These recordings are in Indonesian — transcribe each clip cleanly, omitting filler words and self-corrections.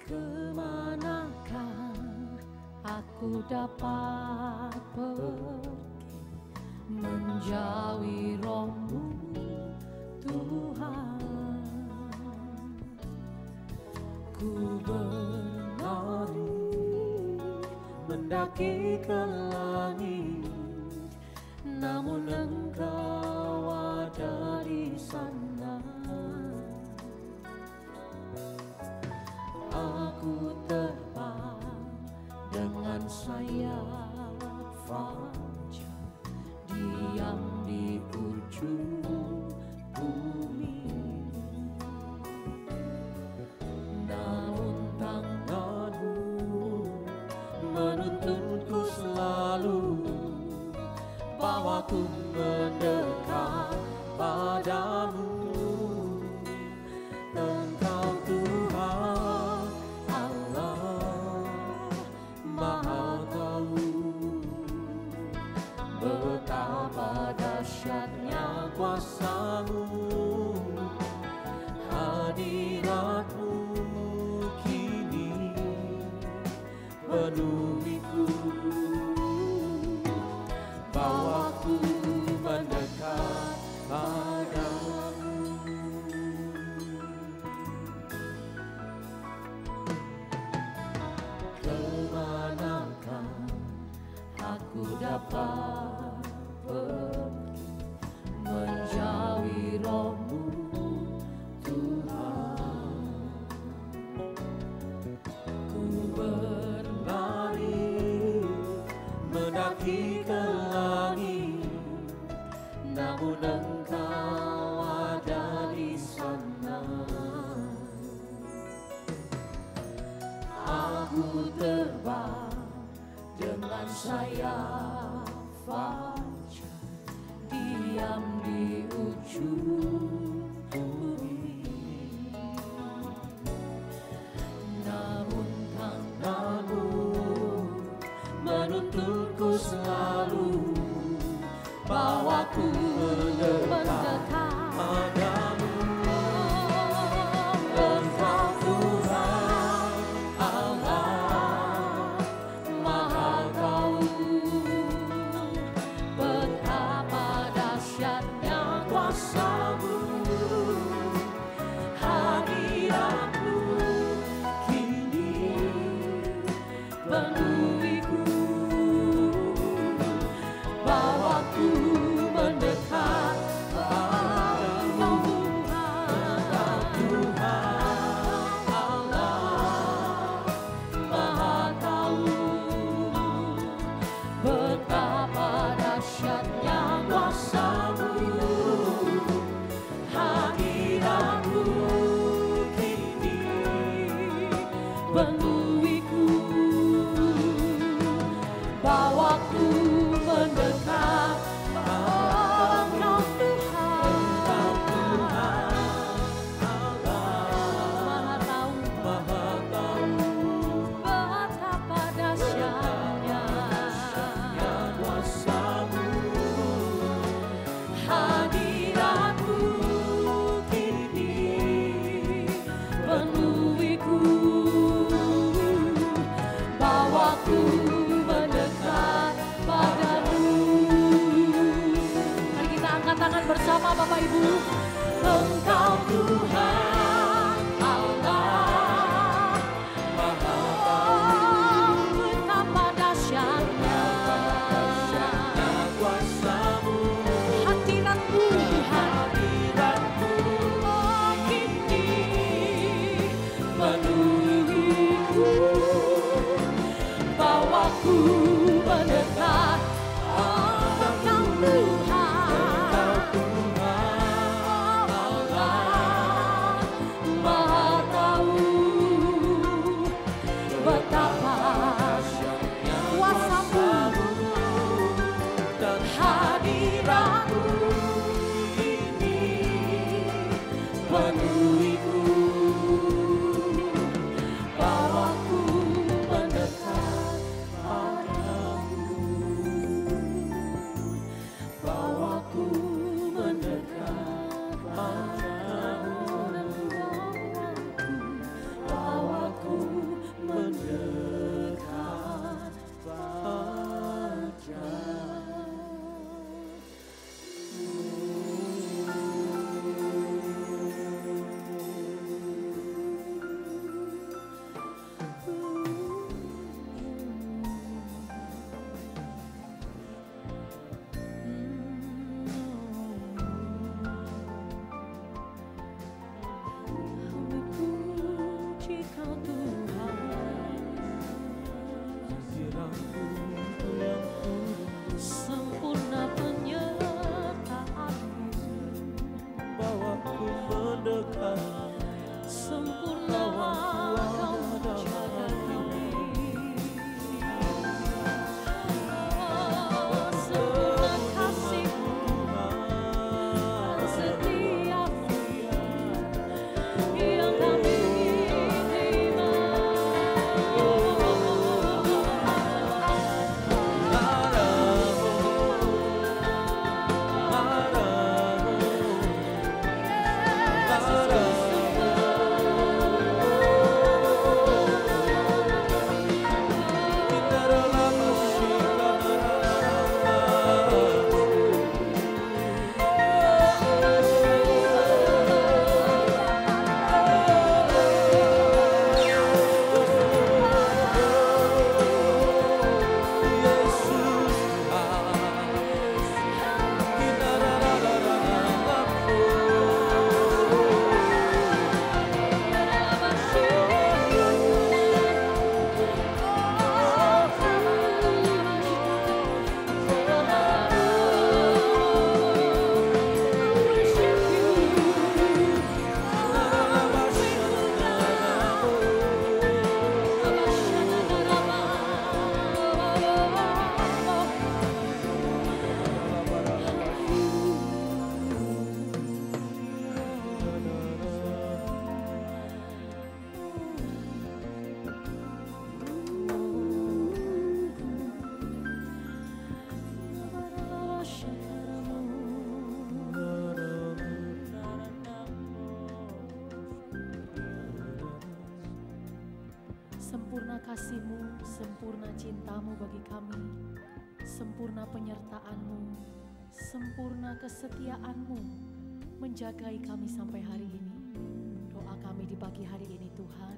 Kemanakah aku dapat pergi menjauhi Roh-Mu Tuhan? Ku berlari mendaki ke langit, namun Engkau ada di sana. Aku terbang dengan sayap fajar, diam di ujung bumi. Namun tangan-Mu menuntunku selalu, bawaku mendekat padamu. Engkau Tuhan Allah Maha Tahu, betapa dahsyatnya kuasa-Mu, hadirat-Mu kini penuhiku. Bawaku mendekat padamu. Kemanakah aku dapat pergi menjauhi Roh-Mu Tuhan? Ku berlari mendaki ke langit, namun Engkau ada di sana. Aku terbang dengan sayap fajar, diam di ujung bumi. Namun tangan-Mu menuntunku selalu, bawaku mendekat padamu. Engkau Tuhan Allah Maha Tahu, betapa dahsyatnya kuasa-Mu, hadirat-Mu kini penuhiku. Bawaku mendekat padamu. Engkau Tuhan Allah Maha Tahu, betapa dahsyatnya kuasa-Mu, hadirat-Mu kini penuhiku. Bawaku mendekat Engkau Tuhan Allah Maha Tahu, betapa dahsyatnya kuasa-Mu, hadirat-Mu kini penuhiku. Sempurna kasih-Mu, sempurna cinta-Mu bagi kami, sempurna penyertaan-Mu, sempurna kesetiaan-Mu menjagai kami sampai hari ini. Doa kami di pagi hari ini Tuhan,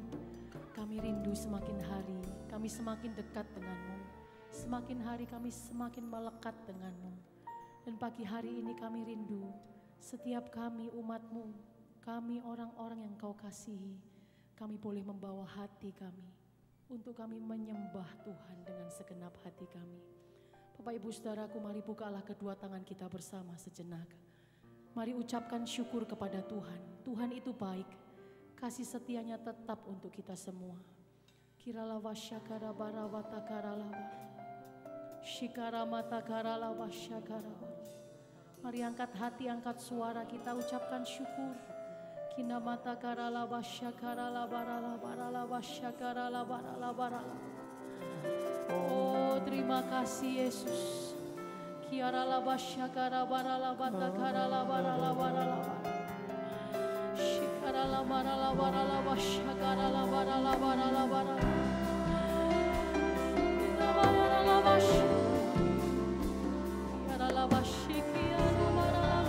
kami rindu semakin hari, kami semakin dekat dengan-Mu, semakin hari kami semakin melekat dengan-Mu. Dan pagi hari ini kami rindu, setiap kami umat-Mu, kami orang-orang yang Kau kasihi, kami boleh membawa hati kami untuk kami menyembah Tuhan dengan segenap hati kami. Bapak Ibu Saudaraku, mari bukalah kedua tangan kita bersama sejenak. Mari ucapkan syukur kepada Tuhan. Tuhan itu baik, kasih setianya tetap untuk kita semua. Kirala wasyakara barawata karalawa, shikara mata karalawa syakarawa. Mari angkat hati, angkat suara, kita ucapkan syukur. Kina mata karala wasyakara labarala barala wasyakara labarala barala. Oh, terima kasih Yesus. Kiara la wasyakara barala bata karala barala barala. Shikara la barala barala wasyakara la barala barala barala. La barala wasyakara. Kiara la wasyakara barala.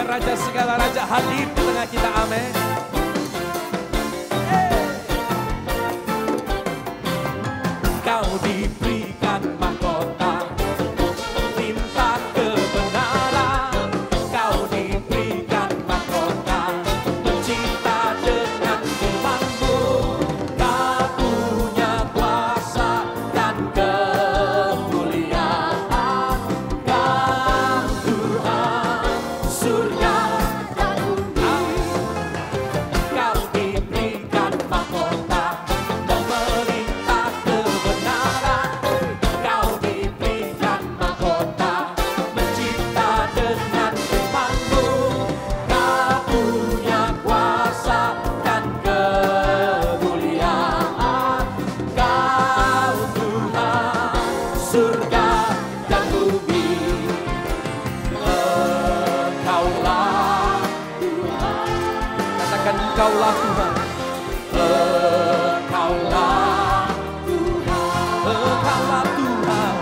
Raja segala raja hadir di tengah kita, amin. Kau diberikan mahkota cinta kebenaran, kau diberikan mahkota cinta dengan firman-Mu. Kau punya kuasa dan kemuliaan, Kau Tuhan surga dan bumi. Kau diberikan mahkota memerintah kebenaran, Kau diberikan mahkota mencipta dengan firman-Mu. Kau punya kuasa dan kemuliaan, Kau Tuhan surga dan bumi. Engkaulah Tuhan. Katakan Engkaulah Tuhan. Engkaulah Tuhan. Engkaulah Tuhan.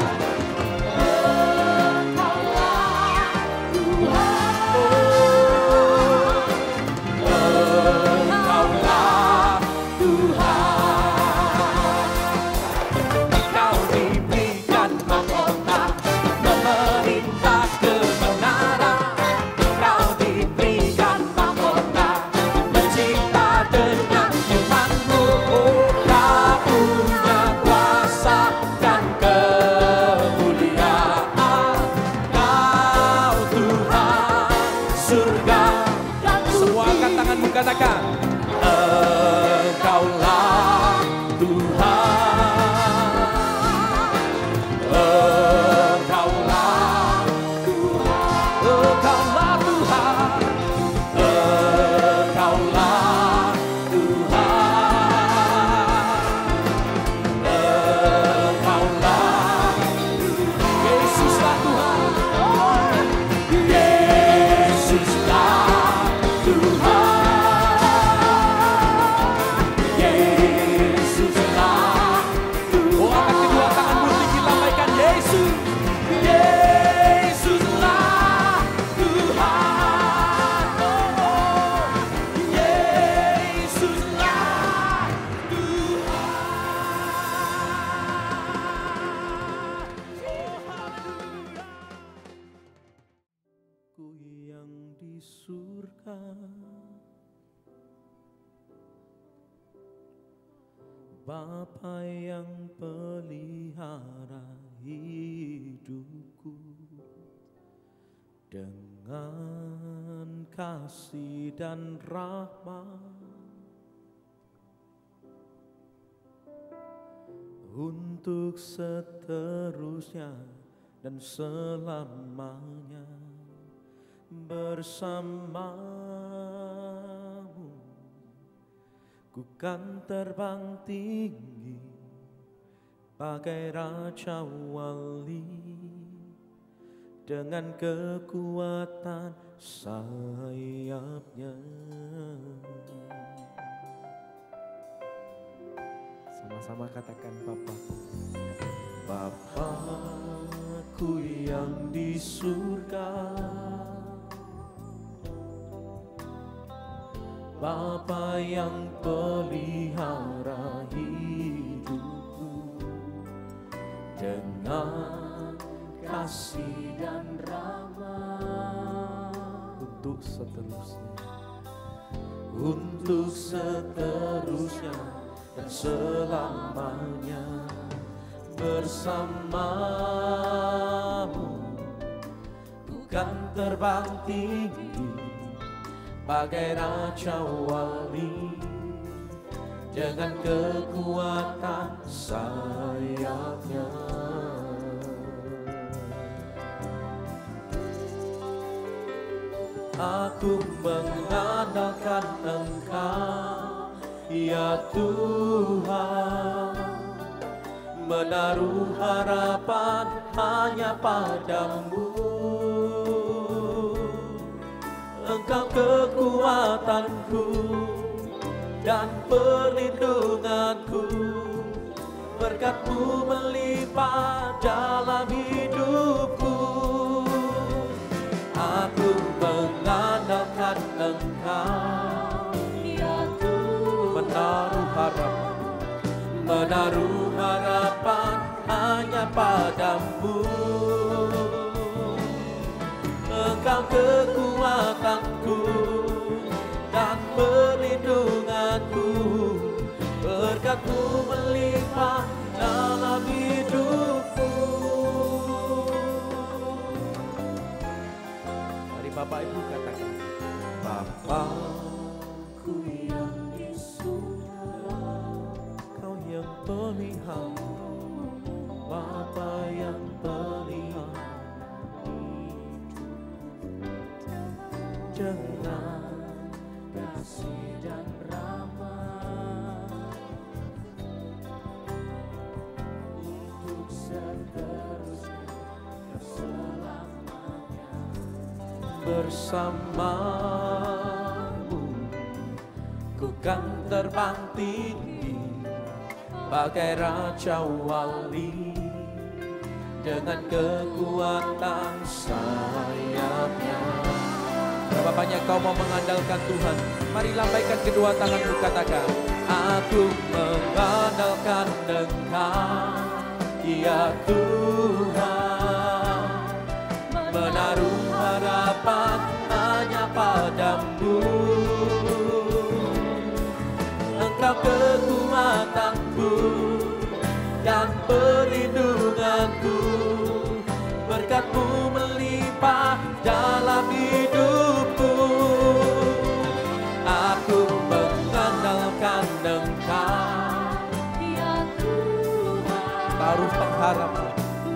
Engkaulah Tuhan. Kau diberikan mahkota memerintah kebenaran, Kau diberikan mahkota mencipta surga, Bapa yang pelihara hidupku dengan kasih dan rahmat, untuk seterusnya dan selamanya bersamamu. Ku kan terbang tinggi bagai raja wali dengan kekuatan sayapnya. Sama-sama katakan Bapakku. Bapakku yang di surga, Bapa yang pelihara hidupku dengan kasih dan rahmat, untuk seterusnya dan selamanya bersamamu. Bukan terbang tinggi bagai raja wali dengan kekuatan sayapnya. Aku mengandalkan Engkau, ya Tuhan, menaruh harapan hanya padamu. Engkau kekuatanku dan perlindunganku, berkat-Mu melimpah dalam hidupku. Aku mengandalkan Engkau, ya Tuhan, menaruh harapan hanya padamu. Engkau kekuatanku dan perlindunganku, berkat-Mu melimpah dalam hidupku. Mari Bapak Ibu katakan, Bapakku yang di surga, Kau yang pelihara, Bapa yang pelihara dengan kasih dan rahmat, untuk seterusnya dan selamanya bersamamu. Ku kan terbang tinggi bagai raja wali dengan kekuatan sayapnya. Berapa banyak kau mau mengandalkan Tuhan? Mari lambaikan kedua tanganmu, katakan, aku mengandalkan Engkau, ya Tuhan, menaruh harapan hanya padamu. Engkau kekuatanku dan perlindunganku, berkat-Mu melimpah dalam hidupku. Aku mengandalkan Engkau, ya Tuhan,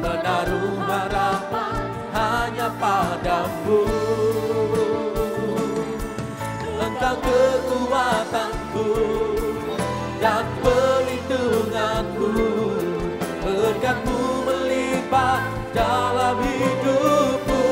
menaruh harapan hanya padamu. Engkau kekuatanku dan perlindunganku, berkat-Mu melimpah dalam hidupku.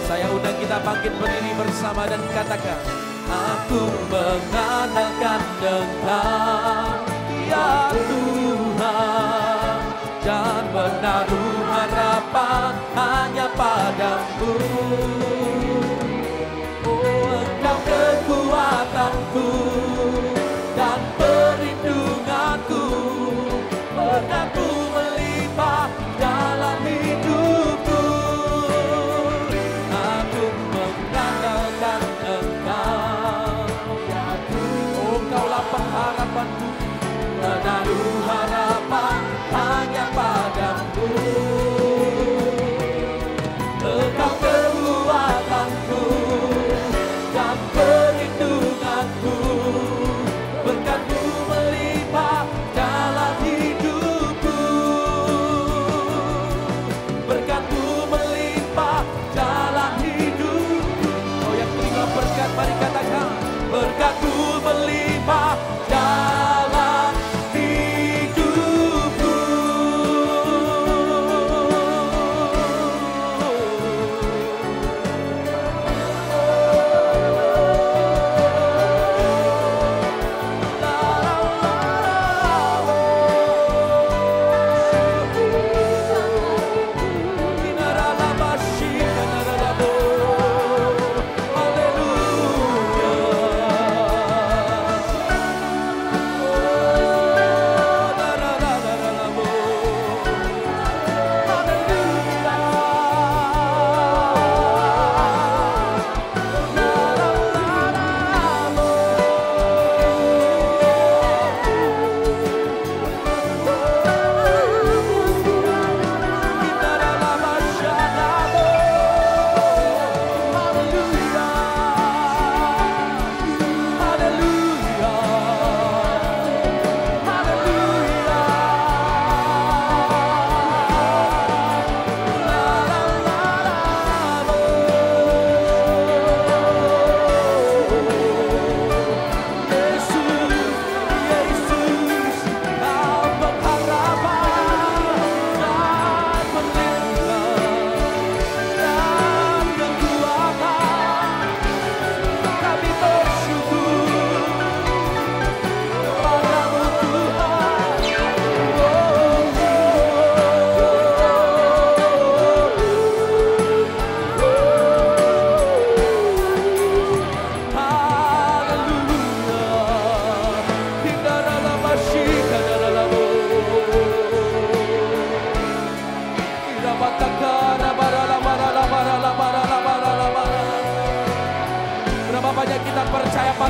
Saya undang kita bangkit berdiri bersama dan katakan, aku mengandalkan Engkau, ya Tuhan, dan menaruh harapan hanya padamu. Oh, Engkau kekuatanku dan perlindunganku, berkat-Mu melimpah dalam hidupku. Aku mengandalkan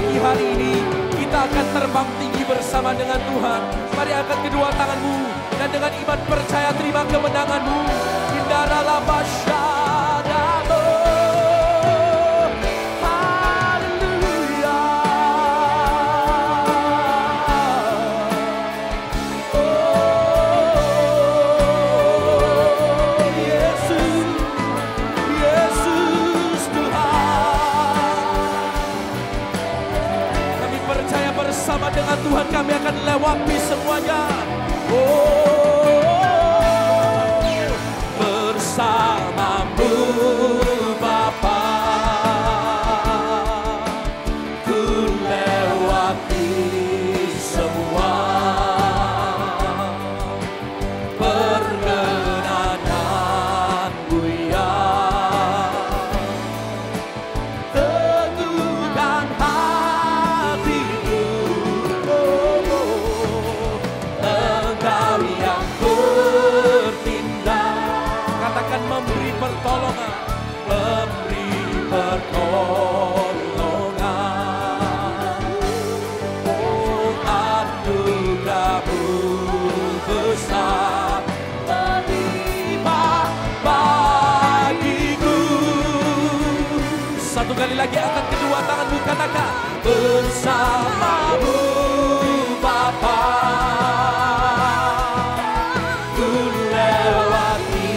pagi hari ini kita akan terbang tinggi bersama dengan Tuhan. Mari angkat kedua tanganmu dan dengan iman percaya terima kemenanganmu. Indara basyadamu. Haleluya. Oh Yesus, Yesus Tuhan. Kami percaya bersama dengan Tuhan kami akan lewati semuanya. Bersamamu Bapa, ku lewati semua perkenananmu ya. Teguhkan hatiku, Engkau yang bertindak. Katakan memberi pertolongan, memberi pertolongan. Oh anugerah-Mu besar melimpah bagiku. Satu kali lagi angkat kedua tanganmu, katakan bersamamu Bapa, ku lewati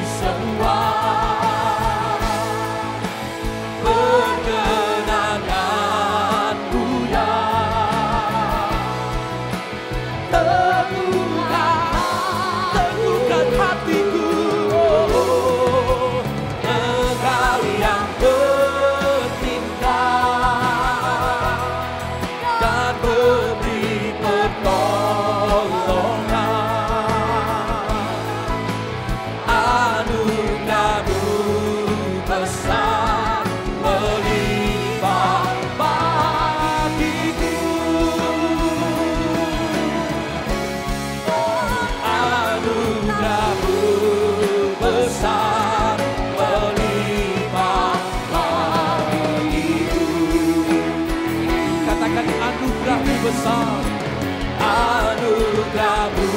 semua perkenananmu ya. Teguhkan hatiku, Engkau yang bertindak dan beri pertolongan. Anugerah-Mu besar melimpah bagiku. Anugerah-Mu besar melimpah bagiku. Katakan anugerah-Mu besar, anugerah-Mu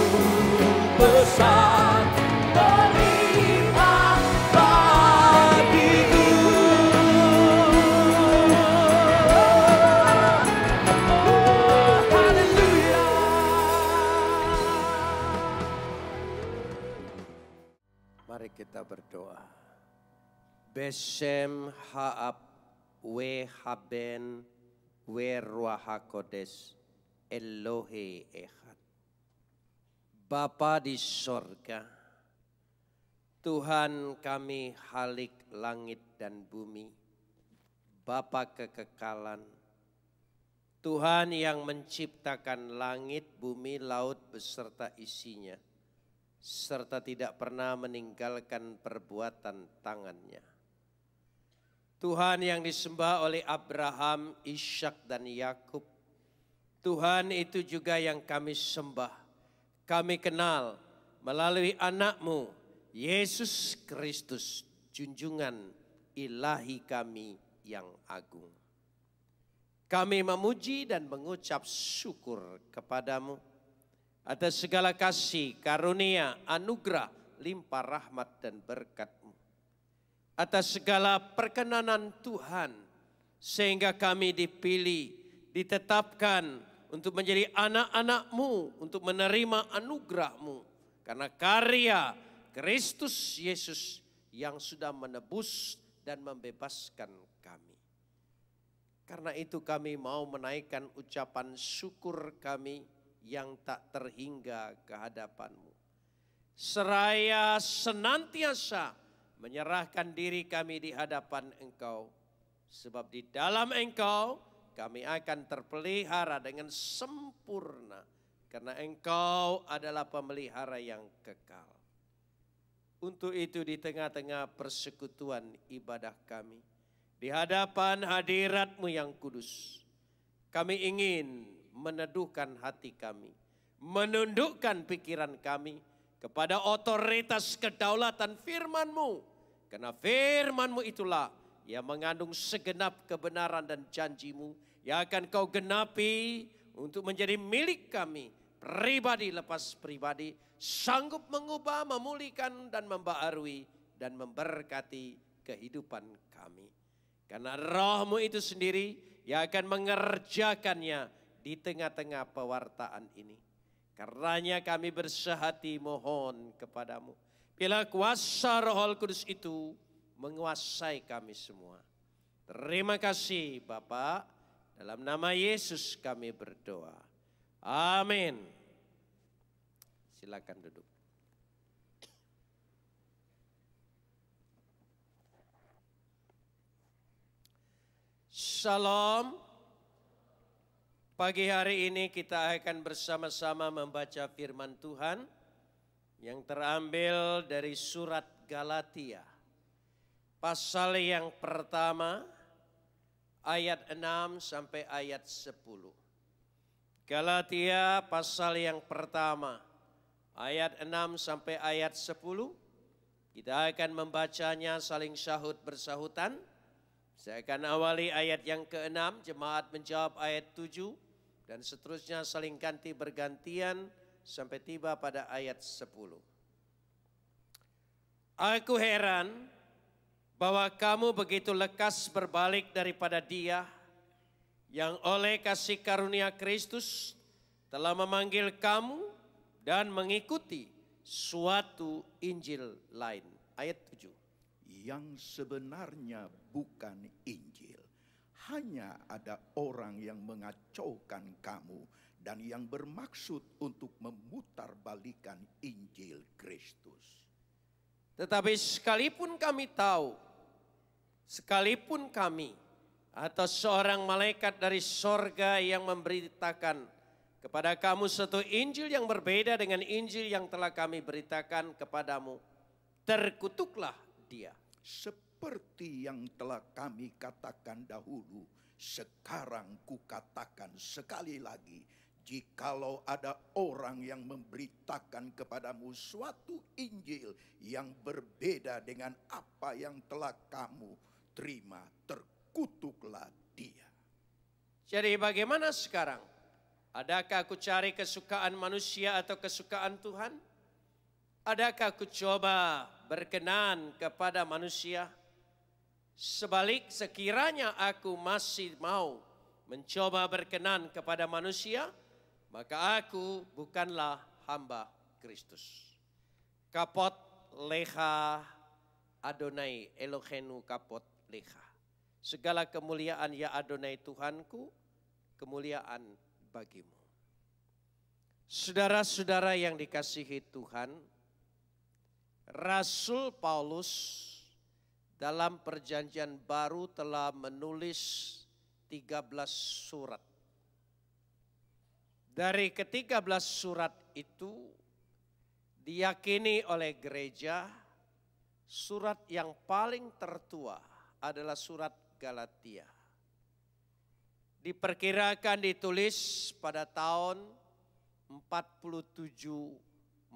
besar melimpah bagiku. Oh, haleluya. Mari kita berdoa. Beshem Haab We Haben We Ruach HaKodesh Elohe Echad. Bapa di sorga, Tuhan kami Halik langit dan bumi, Bapa kekekalan, Tuhan yang menciptakan langit, bumi, laut beserta isinya, serta tidak pernah meninggalkan perbuatan tangannya. Tuhan yang disembah oleh Abraham, Ishak dan Yakub, Tuhan itu juga yang kami sembah, kami kenal melalui anak-Mu, Yesus Kristus, junjungan ilahi kami yang agung. Kami memuji dan mengucap syukur kepadamu atas segala kasih, karunia, anugerah, limpah rahmat dan berkat-Mu. Atas segala perkenanan Tuhan, sehingga kami dipilih, ditetapkan untuk menjadi anak-anak-Mu, untuk menerima anugerah-Mu. Karena karya Kristus Yesus yang sudah menebus dan membebaskan kami. Karena itu kami mau menaikkan ucapan syukur kami yang tak terhingga ke hadapan-Mu. Seraya senantiasa menyerahkan diri kami di hadapan Engkau. Sebab di dalam Engkau kami akan terpelihara dengan sempurna. Karena Engkau adalah pemelihara yang kekal. Untuk itu di tengah-tengah persekutuan ibadah kami, di hadapan hadirat-Mu yang kudus, kami ingin meneduhkan hati kami, menundukkan pikiran kami kepada otoritas kedaulatan firman-Mu. Karena firman-Mu itulah yang mengandung segenap kebenaran dan janji-Mu yang akan kau genapi untuk menjadi milik kami. Pribadi lepas pribadi, sanggup mengubah, memulihkan dan membaharui dan memberkati kehidupan kami. Karena Roh-Mu itu sendiri yang akan mengerjakannya di tengah-tengah pewartaan ini. Karenanya kami bersehati mohon kepadamu. Bila kuasa Roh Kudus itu menguasai kami semua. Terima kasih Bapa, dalam nama Yesus kami berdoa. Amin. Silakan duduk. Shalom. Pagi hari ini kita akan bersama-sama membaca firman Tuhan yang terambil dari surat Galatia. Pasal yang pertama ayat 6 sampai ayat 10. Galatia pasal yang pertama ayat 6 sampai ayat 10. Kita akan membacanya saling syahud bersahutan. Saya akan awali ayat yang ke-6, jemaat menjawab ayat 7, dan seterusnya saling ganti bergantian sampai tiba pada ayat 10. Aku heran bahwa kamu begitu lekas berbalik daripada Dia yang oleh kasih karunia Kristus telah memanggil kamu dan mengikuti suatu Injil lain. Ayat 7. Yang sebenarnya bukan Injil. Hanya ada orang yang mengacaukan kamu dan yang bermaksud untuk memutarbalikkan Injil Kristus. Tetapi sekalipun kami tahu, sekalipun kami atau seorang malaikat dari sorga yang memberitakan kepada kamu satu Injil yang berbeda dengan Injil yang telah kami beritakan kepadamu, terkutuklah dia. Seperti yang telah kami katakan dahulu, sekarang kukatakan sekali lagi, jikalau ada orang yang memberitakan kepadamu suatu Injil yang berbeda dengan apa yang telah kamu terima, terkutuklah dia. Jadi bagaimana sekarang? Adakah aku cari kesukaan manusia atau kesukaan Tuhan? Adakah aku coba berkenan kepada manusia? Sebalik, sekiranya aku masih mau mencoba berkenan kepada manusia, maka aku bukanlah hamba Kristus. Kapot leha Adonai Elohenu kapot leha. Segala kemuliaan ya Adonai Tuhanku, kemuliaan bagimu. Saudara-saudara yang dikasihi Tuhan, Rasul Paulus dalam perjanjian baru telah menulis 13 surat. Dari ke-13 surat itu diyakini oleh gereja, surat yang paling tertua adalah surat Galatia. Diperkirakan ditulis pada tahun 47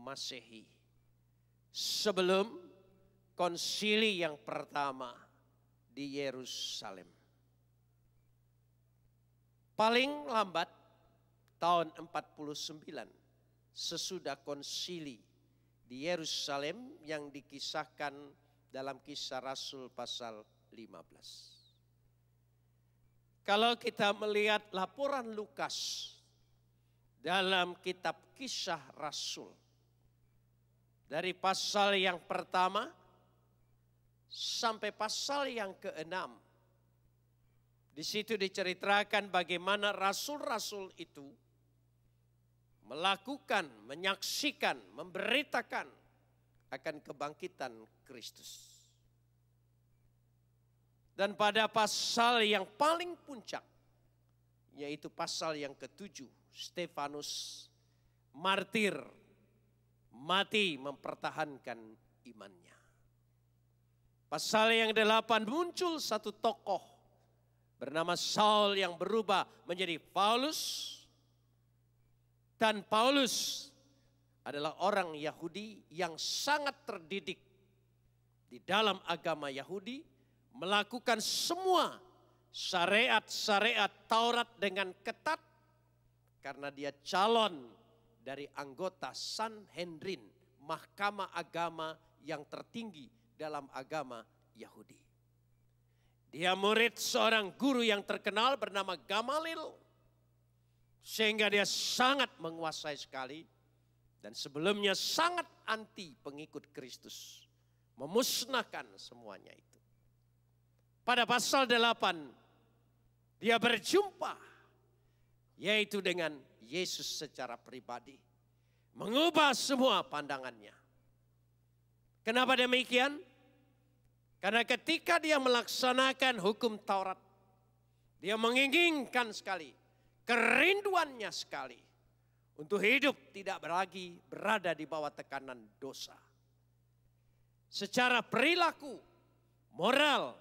Masehi. Sebelum konsili yang pertama di Yerusalem. Paling lambat tahun 49 sesudah konsili di Yerusalem yang dikisahkan dalam Kisah Rasul pasal 15. Kalau kita melihat laporan Lukas dalam kitab Kisah Rasul, dari pasal yang pertama sampai pasal yang ke-6. Di situ diceritakan bagaimana rasul-rasul itu melakukan, menyaksikan, memberitakan akan kebangkitan Kristus. Dan pada pasal yang paling puncak, yaitu pasal yang ke-7, Stefanus martir, mati mempertahankan imannya. Pasal yang 8 muncul satu tokoh bernama Saul yang berubah menjadi Paulus. Dan Paulus adalah orang Yahudi yang sangat terdidik di dalam agama Yahudi, melakukan semua syariat-syariat Taurat dengan ketat karena dia calon dari anggota Sanhedrin, mahkamah agama yang tertinggi dalam agama Yahudi. Dia murid seorang guru yang terkenal bernama Gamaliel, sehingga dia sangat menguasai sekali dan sebelumnya sangat anti pengikut Kristus, memusnahkan semuanya itu. Pada pasal 8 dia berjumpa yaitu dengan Yesus secara pribadi, mengubah semua pandangannya. Kenapa demikian? Karena ketika dia melaksanakan hukum Taurat, dia menginginkan sekali, kerinduannya sekali untuk hidup tidak lagi berada di bawah tekanan dosa. Secara perilaku, moral,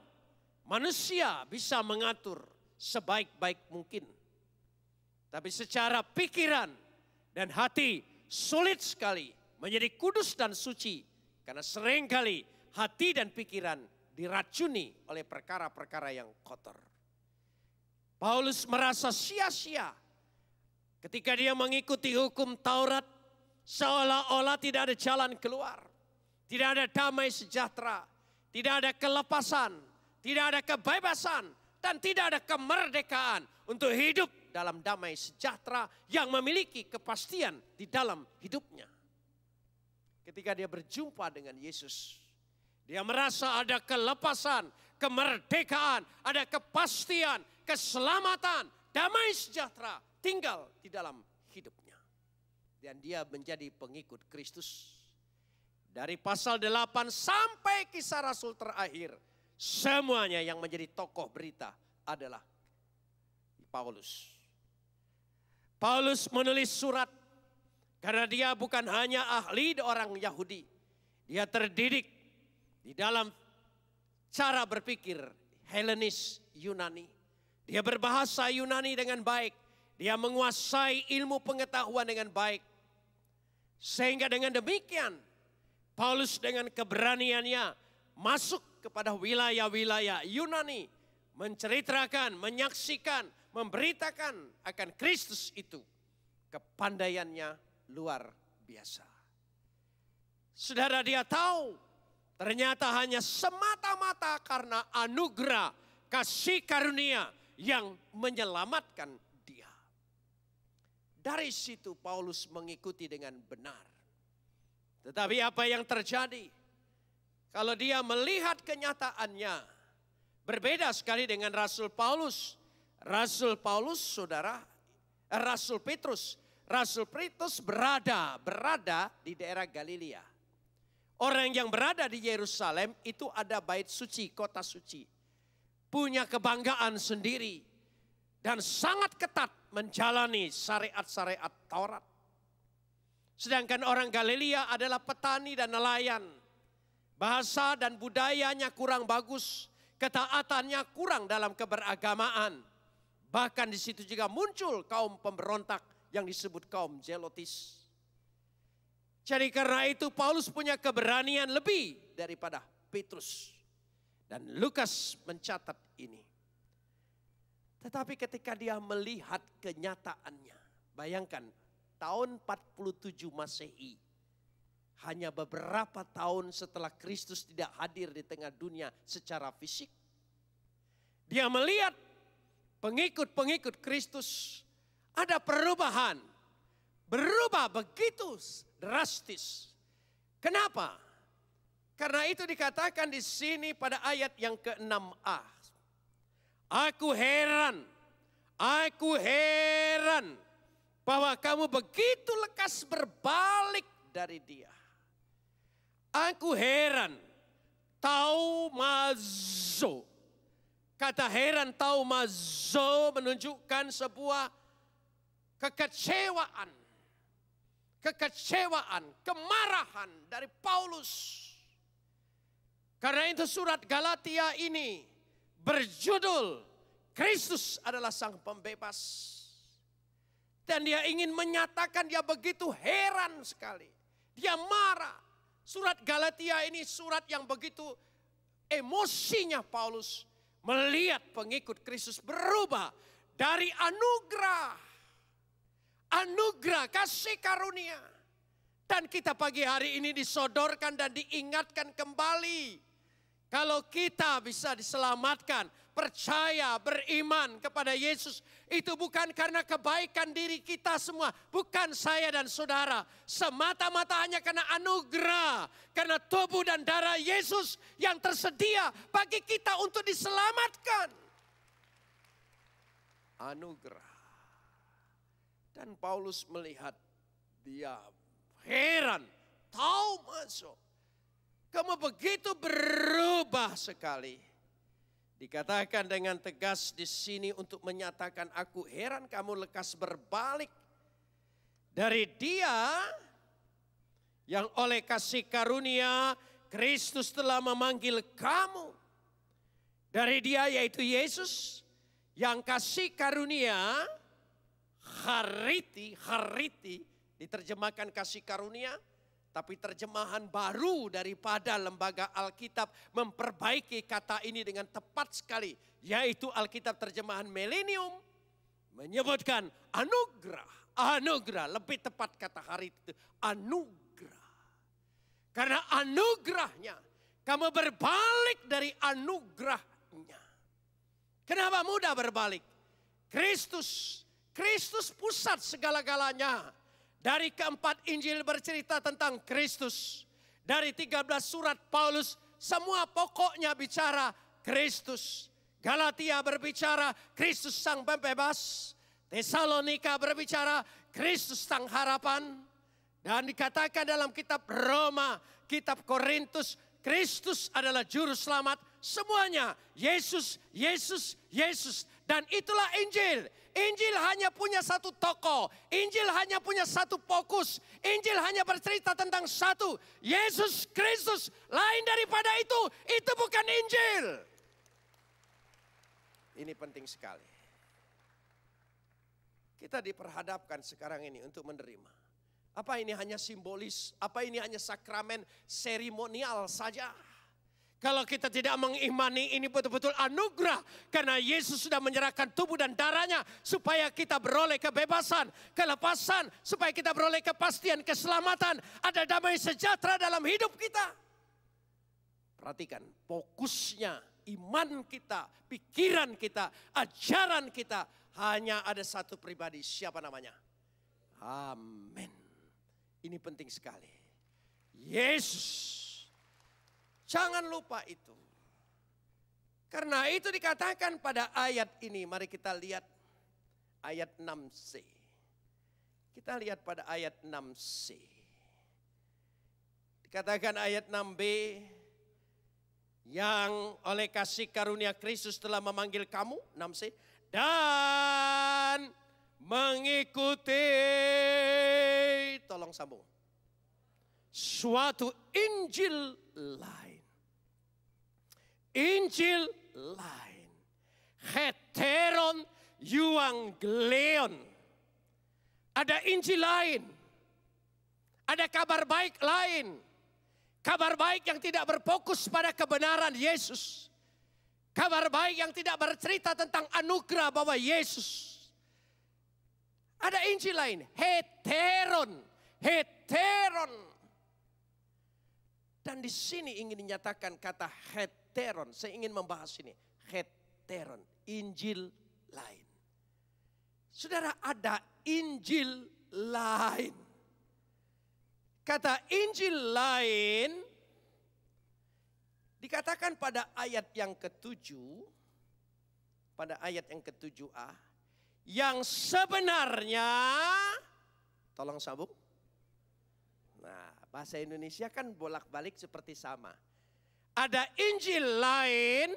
manusia bisa mengatur sebaik-baik mungkin. Tapi secara pikiran dan hati sulit sekali menjadi kudus dan suci. Karena seringkali hati dan pikiran diracuni oleh perkara-perkara yang kotor. Paulus merasa sia-sia ketika dia mengikuti hukum Taurat, seolah-olah tidak ada jalan keluar. Tidak ada damai sejahtera, tidak ada kelepasan, tidak ada kebebasan, dan tidak ada kemerdekaan untuk hidup dalam damai sejahtera yang memiliki kepastian di dalam hidupnya. Ketika dia berjumpa dengan Yesus, dia merasa ada kelepasan, kemerdekaan, ada kepastian, keselamatan, damai sejahtera tinggal di dalam hidupnya. Dan dia menjadi pengikut Kristus. Dari pasal 8 sampai kisah Rasul terakhir, semuanya yang menjadi tokoh berita adalah Paulus. Paulus menulis surat karena dia bukan hanya ahli orang Yahudi. Dia terdidik di dalam cara berpikir Helenis Yunani. Dia berbahasa Yunani dengan baik. Dia menguasai ilmu pengetahuan dengan baik. Sehingga dengan demikian Paulus dengan keberaniannya masuk kepada wilayah-wilayah Yunani. Menceritakan, menyaksikan, memberitakan akan Kristus itu. Kepandaiannya luar biasa. Saudara, dia tahu ternyata hanya semata-mata karena anugerah kasih karunia yang menyelamatkan dia. Dari situ Paulus mengikuti dengan benar. Tetapi apa yang terjadi? Kalau dia melihat kenyataannya, berbeda sekali dengan Rasul Paulus. Rasul Paulus, saudara, Rasul Petrus. Rasul Petrus berada di daerah Galilea. Orang yang berada di Yerusalem itu ada bait suci, kota suci. Punya kebanggaan sendiri. Dan sangat ketat menjalani syariat-syariat Taurat. Sedangkan orang Galilea adalah petani dan nelayan. Bahasa dan budayanya kurang bagus. Ketaatannya kurang dalam keberagamaan. Bahkan di situ juga muncul kaum pemberontak yang disebut kaum Zelotis. Jadi karena itu Paulus punya keberanian lebih daripada Petrus. Dan Lukas mencatat ini. Tetapi ketika dia melihat kenyataannya, bayangkan tahun 47 Masehi, hanya beberapa tahun setelah Kristus tidak hadir di tengah dunia secara fisik. Dia melihat pengikut-pengikut Kristus ada perubahan. Berubah begitu drastis. Kenapa? Karena itu dikatakan di sini pada ayat yang ke-6a. Aku heran bahwa kamu begitu lekas berbalik dari dia. Aku heran, taumazo. Kata heran taumazo menunjukkan sebuah kekecewaan, kemarahan dari Paulus. Karena itu surat Galatia ini berjudul Kristus adalah Sang Pembebas. Dan dia ingin menyatakan dia begitu heran sekali. Dia marah. Surat Galatia ini surat yang begitu emosinya Paulus melihat pengikut Kristus berubah dari anugerah kasih karunia. Dan kita pagi hari ini disodorkan dan diingatkan kembali. Kalau kita bisa diselamatkan, percaya, beriman kepada Yesus. Itu bukan karena kebaikan diri kita semua. Bukan saya dan saudara. Semata-mata hanya karena anugerah. Karena tubuh dan darah Yesus yang tersedia bagi kita untuk diselamatkan. Anugerah. Dan Paulus melihat dia heran, tahu masuk. Kamu begitu berubah sekali. Dikatakan dengan tegas di sini untuk menyatakan aku heran kamu lekas berbalik dari dia yang oleh kasih karunia Kristus telah memanggil kamu. Dari dia yaitu Yesus yang kasih karunia hariti diterjemahkan kasih karunia, tapi terjemahan baru daripada lembaga Alkitab memperbaiki kata ini dengan tepat sekali. Yaitu Alkitab terjemahan Millennium menyebutkan anugerah. Lebih tepat kata hari itu anugerah. Karena anugerahnya kamu berbalik dari anugerahnya. Kenapa mudah berbalik? Kristus pusat segala-galanya. Dari keempat Injil bercerita tentang Kristus. Dari 13 surat Paulus semua pokoknya bicara Kristus. Galatia berbicara Kristus sang pembebas. Tesalonika berbicara Kristus sang harapan. Dan dikatakan dalam kitab Roma, kitab Korintus, Kristus adalah juru selamat. Semuanya Yesus. Dan itulah Injil. Injil hanya punya satu tokoh. Injil hanya punya satu fokus. Injil hanya bercerita tentang satu. Yesus Kristus. Lain daripada itu bukan Injil. Ini penting sekali. Kita diperhadapkan sekarang ini untuk menerima. Apa ini hanya simbolis? Apa ini hanya sakramen seremonial saja? Kalau kita tidak mengimani ini betul-betul anugerah. Karena Yesus sudah menyerahkan tubuh dan darahnya. Supaya kita beroleh kebebasan, kelepasan. Supaya kita beroleh kepastian, keselamatan. Ada damai sejahtera dalam hidup kita. Perhatikan fokusnya iman kita, pikiran kita, ajaran kita. Hanya ada satu pribadi. Siapa namanya? Amin. Ini penting sekali. Yesus. Jangan lupa itu. Karena itu dikatakan pada ayat ini. Mari kita lihat ayat 6c. Kita lihat pada ayat 6c. Dikatakan ayat 6b. Yang oleh kasih karunia Kristus telah memanggil kamu. 6c. Dan mengikuti. Tolong sambung. Suatu Injil lain. Injil lain. Heteron euangelion. Ada Injil lain. Ada kabar baik lain. Kabar baik yang tidak berfokus pada kebenaran Yesus. Kabar baik yang tidak bercerita tentang anugerah bahwa Yesus. Ada Injil lain. Heteron. Dan di sini ingin dinyatakan kata heteron. Saya ingin membahas ini. Heteron. Injil lain. Saudara, ada Injil lain. Kata Injil lain dikatakan pada ayat yang ke-7. Pada ayat yang ke-7a. Yang sebenarnya. Tolong sambung. Nah, bahasa Indonesia kan bolak-balik seperti sama. Ada Injil lain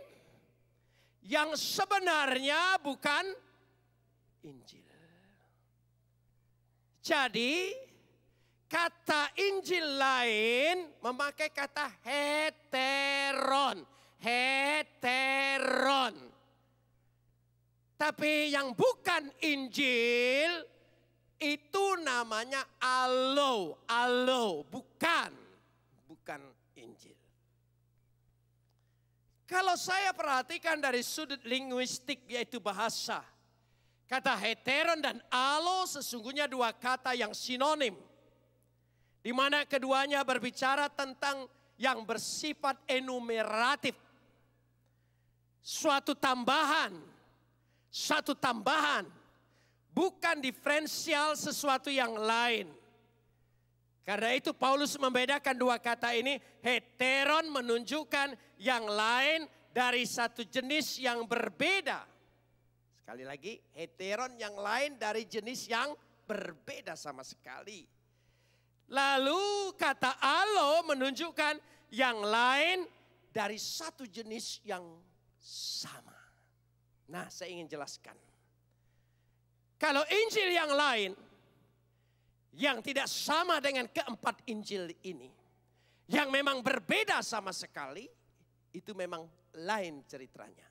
yang sebenarnya bukan Injil. Jadi kata Injil lain memakai kata heteron. Tapi yang bukan Injil itu namanya bukan Injil. Kalau saya perhatikan dari sudut linguistik yaitu bahasa. Kata heteron dan alo sesungguhnya dua kata yang sinonim. Di mana keduanya berbicara tentang yang bersifat enumeratif. Suatu tambahan. Satu tambahan. Bukan diferensial sesuatu yang lain. Karena itu Paulus membedakan dua kata ini. Heteron menunjukkan yang lain dari satu jenis yang berbeda. Sekali lagi, heteron yang lain dari jenis yang berbeda sama sekali. Lalu kata alo menunjukkan yang lain dari satu jenis yang sama. Nah, saya ingin jelaskan. Kalau Injil yang lain, yang tidak sama dengan keempat Injil ini, yang memang berbeda sama sekali, itu memang lain ceritanya.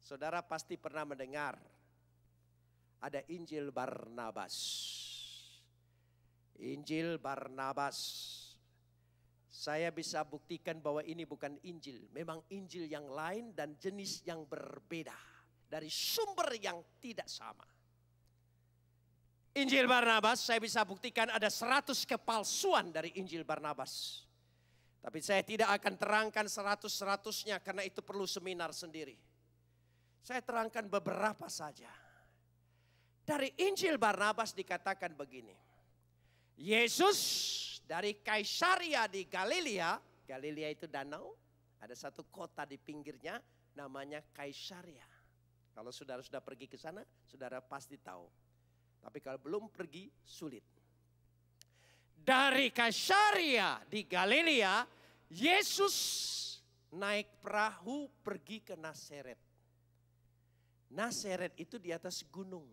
Saudara pasti pernah mendengar ada Injil Barnabas. Injil Barnabas. Saya bisa buktikan bahwa ini bukan Injil. Memang Injil yang lain dan jenis yang berbeda. Dari sumber yang tidak sama. Injil Barnabas saya bisa buktikan ada 100 kepalsuan dari Injil Barnabas. Tapi saya tidak akan terangkan 100-100-nya karena itu perlu seminar sendiri. Saya terangkan beberapa saja. Dari Injil Barnabas dikatakan begini. Yesus dari Kaisaria di Galilea. Galilea itu danau. Ada satu kota di pinggirnya namanya Kaisaria. Kalau saudara sudah pergi ke sana, saudara pasti tahu. Tapi kalau belum pergi, sulit. Dari Kaisaria di Galilea, Yesus naik perahu pergi ke Nazaret. Nazaret itu di atas gunung.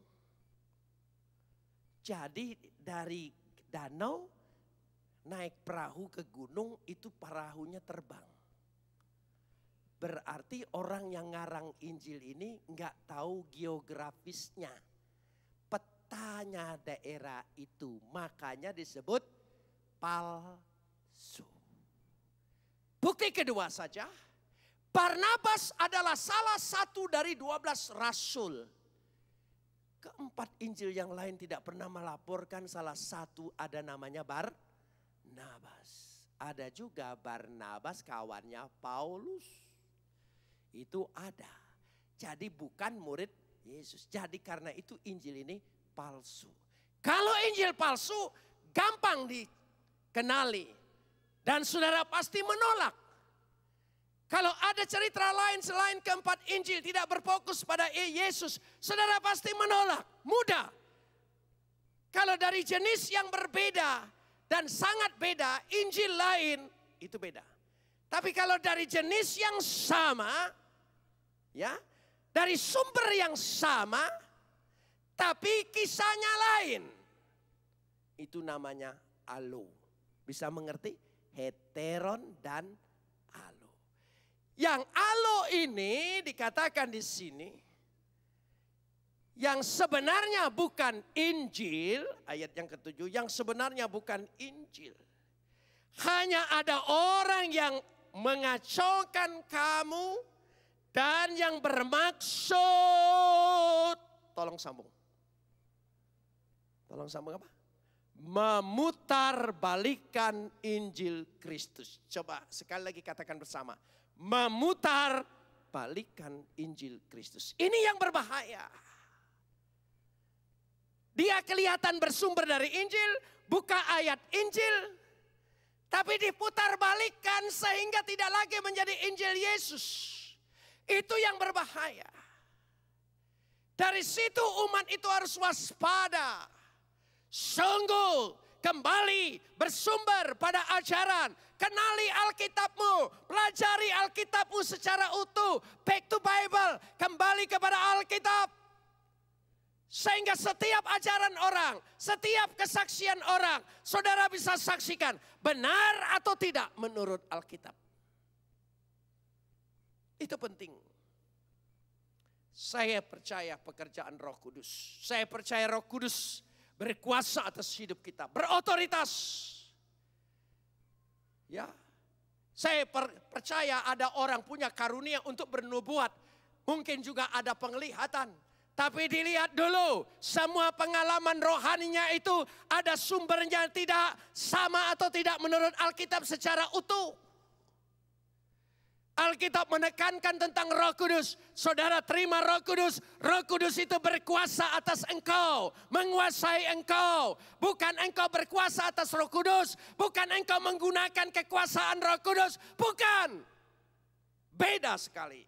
Jadi dari danau naik perahu ke gunung itu perahunya terbang. Berarti orang yang ngarang Injil ini nggak tahu geografisnya. Petanya daerah itu. Makanya disebut palsu. Bukti kedua saja. Barnabas adalah salah satu dari 12 rasul. Keempat Injil yang lain tidak pernah melaporkan salah satu ada namanya Barnabas. Ada juga Barnabas kawannya Paulus. Itu ada. Jadi bukan murid Yesus. Jadi karena itu Injil ini palsu. Kalau Injil palsu gampang dikenali. Dan saudara pasti menolak. Kalau ada cerita lain selain keempat Injil tidak berfokus pada Yesus, saudara pasti menolak. Mudah. Kalau dari jenis yang berbeda dan sangat beda, Injil lain itu beda. Tapi kalau dari jenis yang sama, ya, dari sumber yang sama, tapi kisahnya lain, itu namanya alo. Bisa mengerti? Heteron dan alo. Yang alo ini dikatakan di sini, yang sebenarnya bukan Injil, ayat yang ke-7, yang sebenarnya bukan Injil. Hanya ada orang yang mengacaukan kamu dan yang bermaksud, tolong sambung. Tolong sambung apa? Memutarbalikkan Injil Kristus. Coba sekali lagi katakan bersama. Memutarbalikkan Injil Kristus. Ini yang berbahaya. Dia kelihatan bersumber dari Injil, buka ayat Injil, tapi diputarbalikkan sehingga tidak lagi menjadi Injil Yesus. Itu yang berbahaya. Dari situ umat itu harus waspada. Sungguh kembali bersumber pada ajaran. Kenali Alkitabmu, pelajari Alkitabmu secara utuh. Back to Bible, kembali kepada Alkitab. Sehingga setiap ajaran orang, setiap kesaksian orang, saudara bisa saksikan benar atau tidak menurut Alkitab. Itu penting. Saya percaya pekerjaan Roh Kudus. Saya percaya Roh Kudus berkuasa atas hidup kita, berotoritas. Ya. Saya percaya ada orang punya karunia untuk bernubuat. Mungkin juga ada penglihatan. Tapi dilihat dulu, semua pengalaman rohaninya itu ada sumbernya tidak sama atau tidak menurut Alkitab secara utuh. Alkitab menekankan tentang Roh Kudus. Saudara terima Roh Kudus. Roh Kudus itu berkuasa atas engkau, menguasai engkau. Bukan engkau berkuasa atas Roh Kudus, bukan engkau menggunakan kekuasaan Roh Kudus, bukan. Beda sekali.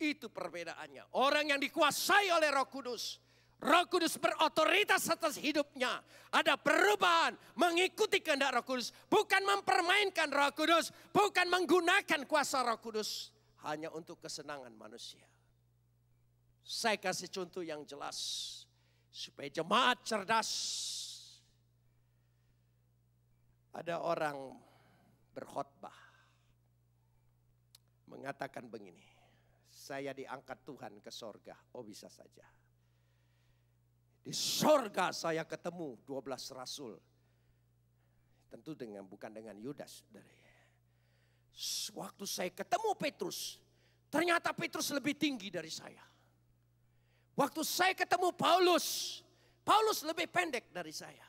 Itu perbedaannya. Orang yang dikuasai oleh Roh Kudus, Roh Kudus berotoritas atas hidupnya. Ada perubahan mengikuti kehendak Roh Kudus. Bukan mempermainkan Roh Kudus. Bukan menggunakan kuasa Roh Kudus. Hanya untuk kesenangan manusia. Saya kasih contoh yang jelas. Supaya jemaat cerdas. Ada orang berkhotbah. Mengatakan begini. Saya diangkat Tuhan ke sorga. Oh bisa saja. Di sorga saya ketemu 12 rasul. Tentu bukan dengan Yudas. Waktu saya ketemu Petrus, ternyata Petrus lebih tinggi dari saya. Waktu saya ketemu Paulus, Paulus lebih pendek dari saya.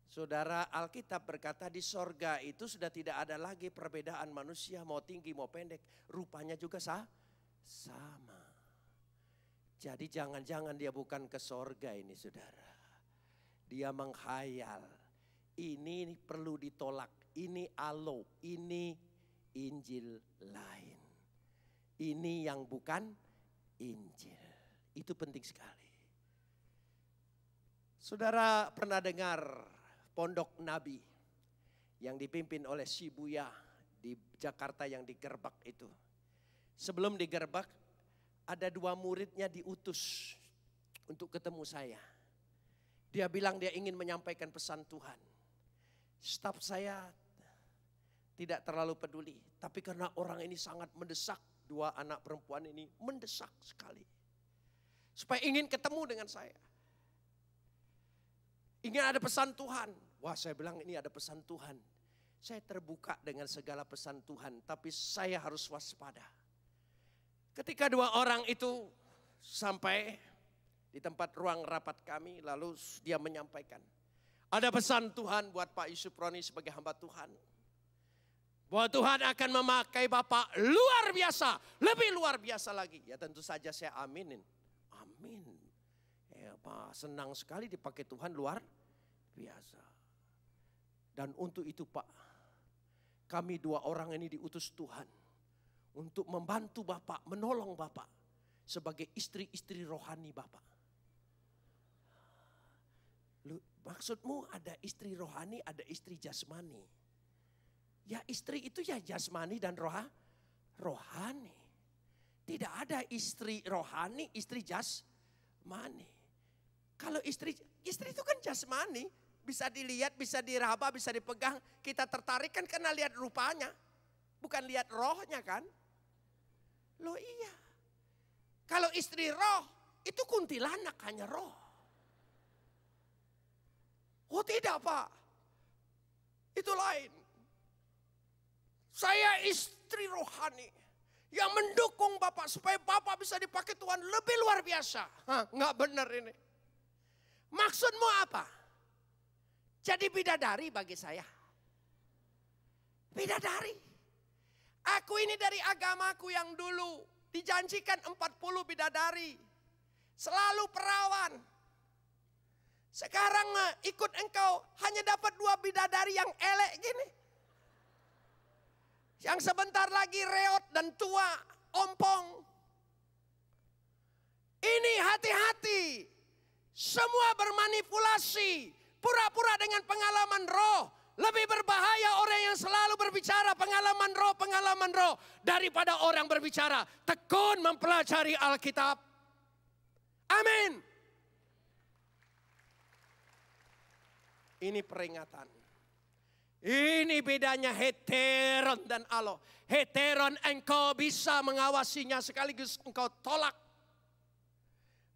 Saudara, Alkitab berkata di sorga itu sudah tidak ada lagi perbedaan manusia mau tinggi mau pendek. Rupanya juga sama. Jadi jangan-jangan dia bukan ke sorga ini saudara. Dia menghayal. Ini perlu ditolak. Ini alo. Ini Injil lain. Ini yang bukan Injil. Itu penting sekali. Saudara pernah dengar Pondok Nabi yang dipimpin oleh Shibuya di Jakarta yang digerbek itu. Sebelum digerbek, ada 2 muridnya diutus untuk ketemu saya. Dia bilang dia ingin menyampaikan pesan Tuhan. Staf saya tidak terlalu peduli. Tapi karena orang ini sangat mendesak, 2 anak perempuan ini mendesak sekali. Supaya ingin ketemu dengan saya. Ingin ada pesan Tuhan. Wah saya bilang ini ada pesan Tuhan. Saya terbuka dengan segala pesan Tuhan. Tapi saya harus waspada. Ketika 2 orang itu sampai di tempat ruang rapat kami, lalu dia menyampaikan. Ada pesan Tuhan buat Pak Yusuf Roni sebagai hamba Tuhan. Bahwa Tuhan akan memakai Bapak luar biasa, lebih luar biasa lagi. Ya tentu saja saya aminin. Amin. Ya Pak, senang sekali dipakai Tuhan luar biasa. Dan untuk itu Pak, kami 2 orang ini diutus Tuhan. Untuk membantu Bapak, menolong Bapak. Sebagai istri-istri rohani Bapak. Maksudmu ada istri rohani, ada istri jasmani. Ya istri itu ya jasmani dan rohani. Tidak ada istri rohani, istri jasmani. Kalau istri itu kan jasmani. Bisa dilihat, bisa diraba, bisa dipegang. Kita tertarik kan karena lihat rupanya. Bukan lihat rohnya kan. Loh iya. Kalau istri roh, itu kuntilanak hanya roh. Oh tidak Pak. Itu lain. Saya istri rohani. Yang mendukung Bapak supaya Bapak bisa dipakai Tuhan lebih luar biasa. Nggak benar ini. Maksudmu apa? Jadi bidadari bagi saya. Bidadari. Aku ini dari agamaku yang dulu dijanjikan 40 bidadari. Selalu perawan. Sekarang ikut engkau hanya dapat 2 bidadari yang elek gini. Yang sebentar lagi reot dan tua, ompong. Ini hati-hati. Semua bermanipulasi. Pura-pura dengan pengalaman roh. Lebih berbahaya orang yang selalu berbicara pengalaman roh. Daripada orang berbicara tekun mempelajari Alkitab. Amin. Ini peringatan. Ini bedanya heteron dan alo. Heteron engkau bisa mengawasinya sekaligus engkau tolak.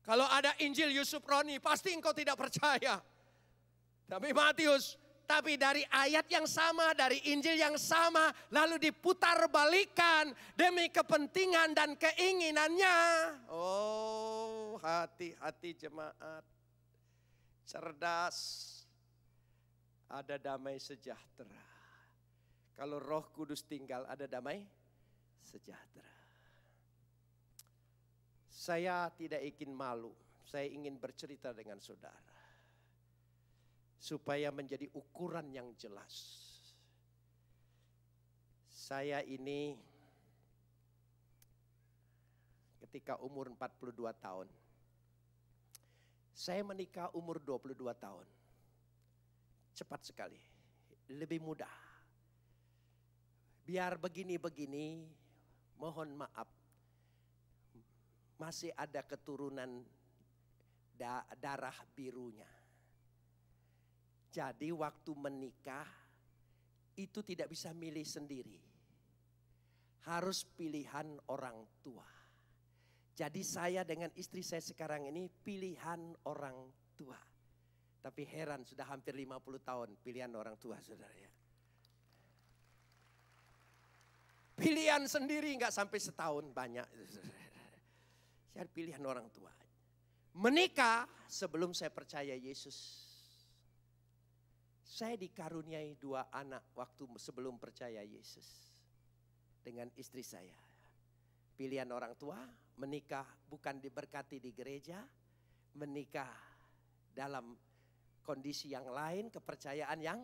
Kalau ada Injil Yusuf Roni pasti engkau tidak percaya. Tapi Matius Tapi dari ayat yang sama, dari Injil yang sama, lalu diputar balikan demi kepentingan dan keinginannya. Oh, hati-hati jemaat. Cerdas. Ada damai sejahtera. Kalau Roh Kudus tinggal, ada damai sejahtera. Saya tidak ingin malu. Saya ingin bercerita dengan saudara. Supaya menjadi ukuran yang jelas. Saya ini ketika umur 42 tahun. Saya menikah umur 22 tahun. Cepat sekali. Lebih mudah. Biar begini-begini, mohon maaf. Masih ada keturunan darah birunya. Jadi waktu menikah itu tidak bisa milih sendiri. Harus pilihan orang tua. Jadi saya dengan istri saya sekarang ini pilihan orang tua. Tapi heran sudah hampir 50 tahun pilihan orang tua saudara ya. Pilihan sendiri nggak sampai setahun banyak. Saya pilihan orang tua. Menikah sebelum saya percaya Yesus. Saya dikaruniai 2 anak waktu sebelum percaya Yesus. Dengan istri saya. Pilihan orang tua, menikah bukan diberkati di gereja. Menikah dalam kondisi yang lain, kepercayaan yang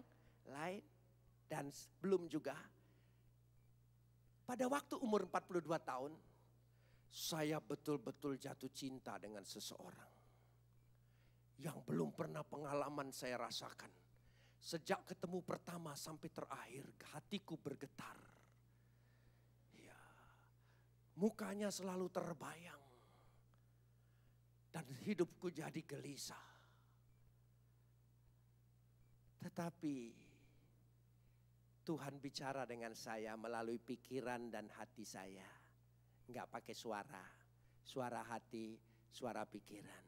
lain. Dan belum juga. Pada waktu umur 42 tahun, saya betul-betul jatuh cinta dengan seseorang. Yang belum pernah pengalaman saya rasakan. Sejak ketemu pertama sampai terakhir hatiku bergetar. Ya, mukanya selalu terbayang. Dan hidupku jadi gelisah. Tetapi Tuhan bicara dengan saya melalui pikiran dan hati saya. Enggak pakai suara. Suara hati, suara pikiran.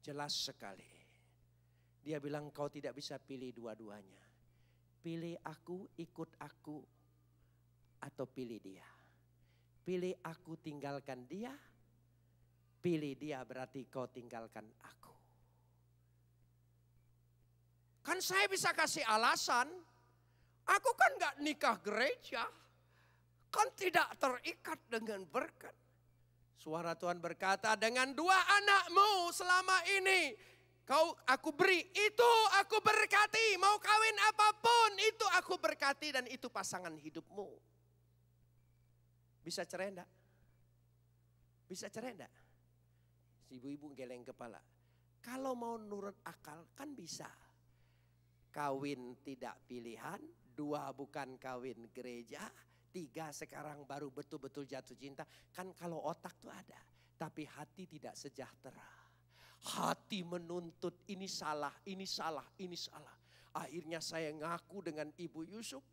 Jelas sekali. Dia bilang kau tidak bisa pilih dua-duanya. Pilih aku, ikut aku, atau pilih dia. Pilih aku, tinggalkan dia. Pilih dia berarti kau tinggalkan aku. Kan saya bisa kasih alasan. Aku kan gak nikah gereja. Kan tidak terikat dengan berkat. Suara Tuhan berkata, dengan 2 anakmu selama ini aku beri, itu aku berkati. Mau kawin apapun, itu aku berkati dan itu pasangan hidupmu. Bisa cerai enggak? Bisa cerai enggak? Ibu-ibu geleng kepala. Kalau mau nurut akal kan bisa. Kawin tidak pilihan, 2 bukan kawin gereja, 3 sekarang baru betul-betul jatuh cinta. Kan kalau otak tuh ada, tapi hati tidak sejahtera. Hati menuntut ini salah, ini salah, ini salah. Akhirnya saya ngaku dengan Ibu Yusuf.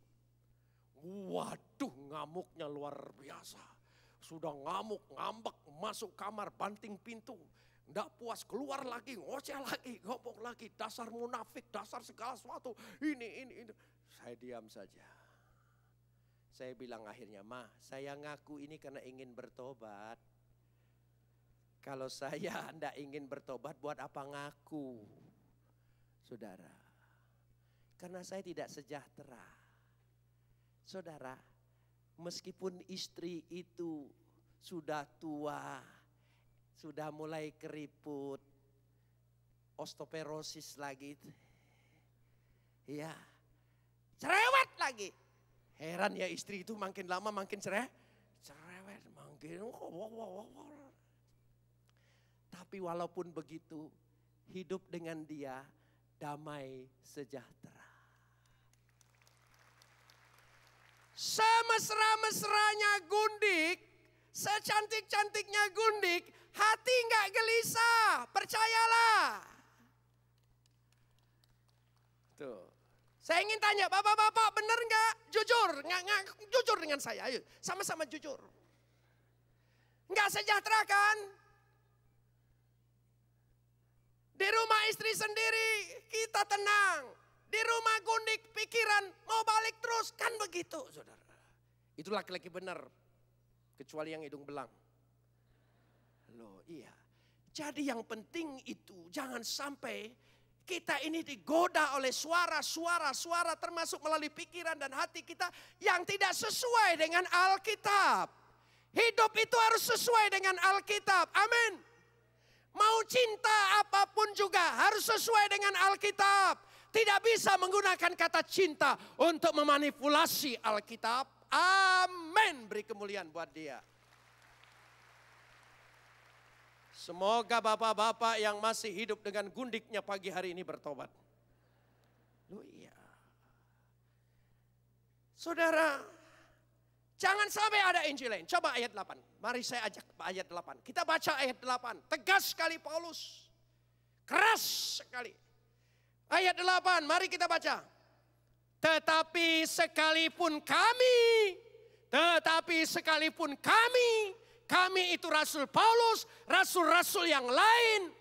Waduh, ngamuknya luar biasa. Sudah ngamuk, ngambek, masuk kamar, banting pintu. Nggak puas, keluar lagi, ngoceh lagi, ngomong lagi. Dasar munafik, dasar segala sesuatu. Ini. Saya diam saja. Saya bilang akhirnya, Ma, saya ngaku ini karena ingin bertobat. Kalau saya tidak ingin bertobat, buat apa ngaku? Saudara, karena saya tidak sejahtera. Saudara, meskipun istri itu sudah tua, sudah mulai keriput, osteoporosis lagi. Ya, cerewet lagi. Heran ya istri itu makin lama makin cerewet, makin. Tapi walaupun begitu, hidup dengan dia damai sejahtera. Semesra-mesranya gundik, secantik-cantiknya gundik, hati nggak gelisah, percayalah. Tuh. Saya ingin tanya, bapak-bapak benar nggak? Jujur, jujur dengan saya, ayo sama-sama jujur. Nggak sejahtera kan? Di rumah istri sendiri kita tenang. di rumah gundik pikiran mau balik terus. Kan begitu saudara. Itu laki-laki benar. Kecuali yang hidung belang. Loh iya. Jadi yang penting itu jangan sampai kita ini digoda oleh suara termasuk melalui pikiran dan hati kita yang tidak sesuai dengan Alkitab. Hidup itu harus sesuai dengan Alkitab. Amin. Mau cinta apapun juga harus sesuai dengan Alkitab. Tidak bisa menggunakan kata cinta untuk memanipulasi Alkitab. Amin. Beri kemuliaan buat dia. Semoga bapak-bapak yang masih hidup dengan gundiknya pagi hari ini bertobat. Loh iya. Saudara, jangan sampai ada Injil lain. Coba ayat 8. Mari saya ajak ayat 8. Kita baca ayat 8. Tegas sekali Paulus. Keras sekali. Ayat 8, mari kita baca. Tetapi sekalipun kami itu Rasul Paulus, rasul-rasul yang lain.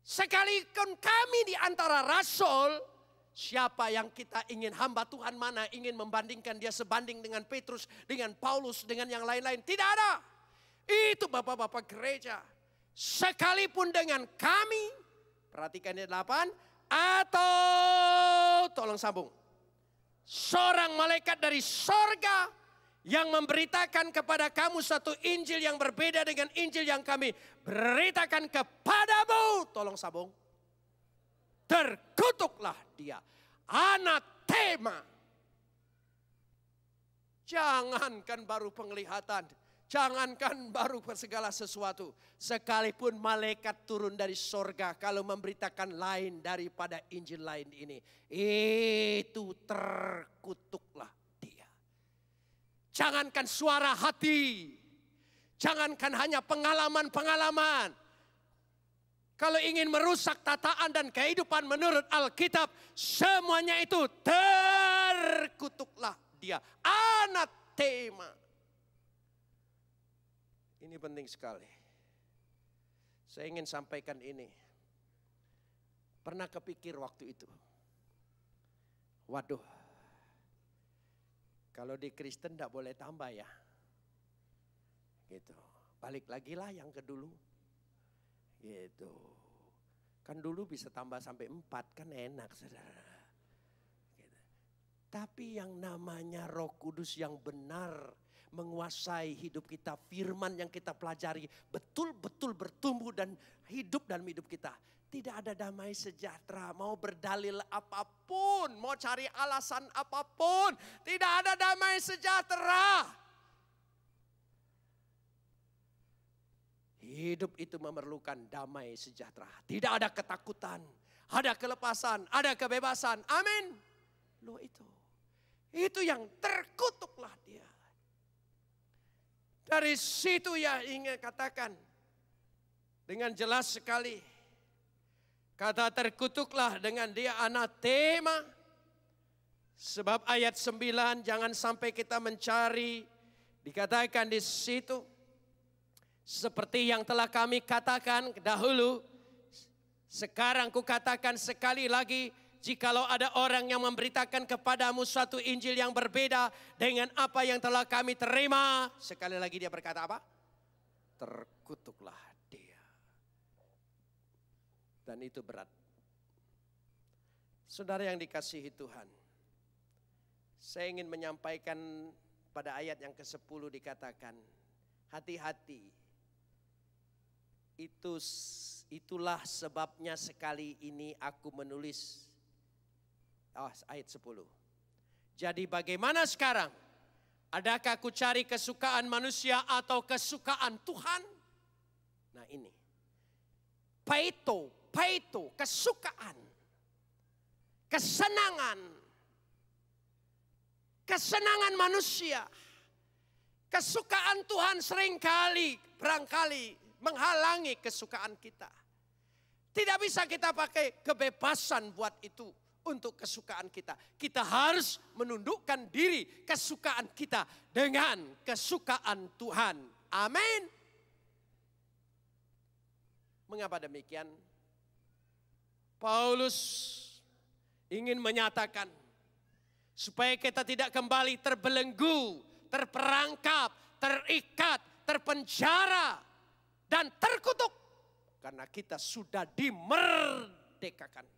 Sekalipun kami di antara rasul, siapa yang kita ingin hamba Tuhan mana ingin membandingkan dia sebanding dengan Petrus, dengan Paulus, dengan yang lain-lain. Tidak ada. Itu bapak-bapak gereja. Sekalipun dengan kami, perhatikan ayat 8, atau tolong sambung. Seorang malaikat dari sorga yang memberitakan kepada kamu satu Injil yang berbeda dengan Injil yang kami beritakan kepadamu. Tolong sambung. Terkutuklah dia. Anatema. Jangankan baru penglihatan. Jangankan baru segala sesuatu. Sekalipun malaikat turun dari sorga. Kalau memberitakan lain daripada Injil lain ini. Itu terkutuklah. Jangankan suara hati. Jangankan hanya pengalaman-pengalaman. Kalau ingin merusak tataan dan kehidupan menurut Alkitab. Semuanya itu terkutuklah dia. Anatema. Ini penting sekali. Saya ingin sampaikan ini. Pernah kepikir waktu itu. Waduh. Kalau di Kristen tidak boleh tambah ya. Gitu. Balik lagi lah yang ke dulu. Gitu. Kan dulu bisa tambah sampai 4 kan enak saudara. Gitu. Tapi yang namanya Roh Kudus yang benar menguasai hidup kita. Firman yang kita pelajari betul-betul bertumbuh dan hidup dalam hidup kita. Tidak ada damai sejahtera, mau berdalil apapun, mau cari alasan apapun. Tidak ada damai sejahtera. Hidup itu memerlukan damai sejahtera. Tidak ada ketakutan, ada kelepasan, ada kebebasan. Amin. Loh itu. Itu yang terkutuklah dia. Dari situ ya ingin katakan dengan jelas sekali. Kata terkutuklah dengan dia anatema. Sebab ayat 9 jangan sampai kita mencari. Dikatakan di situ. Seperti yang telah kami katakan dahulu. Sekarang ku katakan sekali lagi. Jikalau ada orang yang memberitakan kepadamu suatu Injil yang berbeda dengan apa yang telah kami terima. Sekali lagi dia berkata apa? Terkutuklah. Dan itu berat. Saudara yang dikasihi Tuhan. Saya ingin menyampaikan pada ayat yang ke-10 dikatakan. Hati-hati. Itulah sebabnya sekali ini aku menulis. Ayat 10. Jadi bagaimana sekarang? Adakah aku cari kesukaan manusia atau kesukaan Tuhan? Nah ini. Paito, kesukaan, kesenangan manusia, kesukaan Tuhan barangkali menghalangi kesukaan kita. Tidak bisa kita pakai kebebasan buat itu untuk kesukaan kita. Kita harus menundukkan diri kesukaan kita dengan kesukaan Tuhan. Amin. Mengapa demikian? Paulus ingin menyatakan supaya kita tidak kembali terbelenggu, terperangkap, terikat, terpenjara, dan terkutuk. Karena kita sudah dimerdekakan.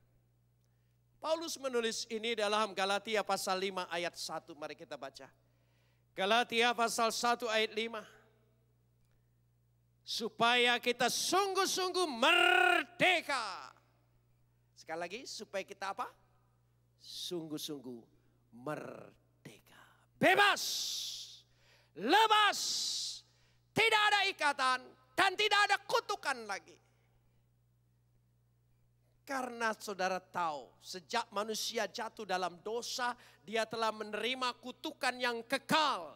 Paulus menulis ini dalam Galatia pasal 5 ayat 1. Mari kita baca. Galatia pasal 1 ayat 5. Supaya kita sungguh-sungguh merdeka. Sekali lagi, supaya kita apa? Sungguh-sungguh merdeka. Bebas, lepas, tidak ada ikatan dan tidak ada kutukan lagi. Karena saudara tahu, sejak manusia jatuh dalam dosa, dia telah menerima kutukan yang kekal.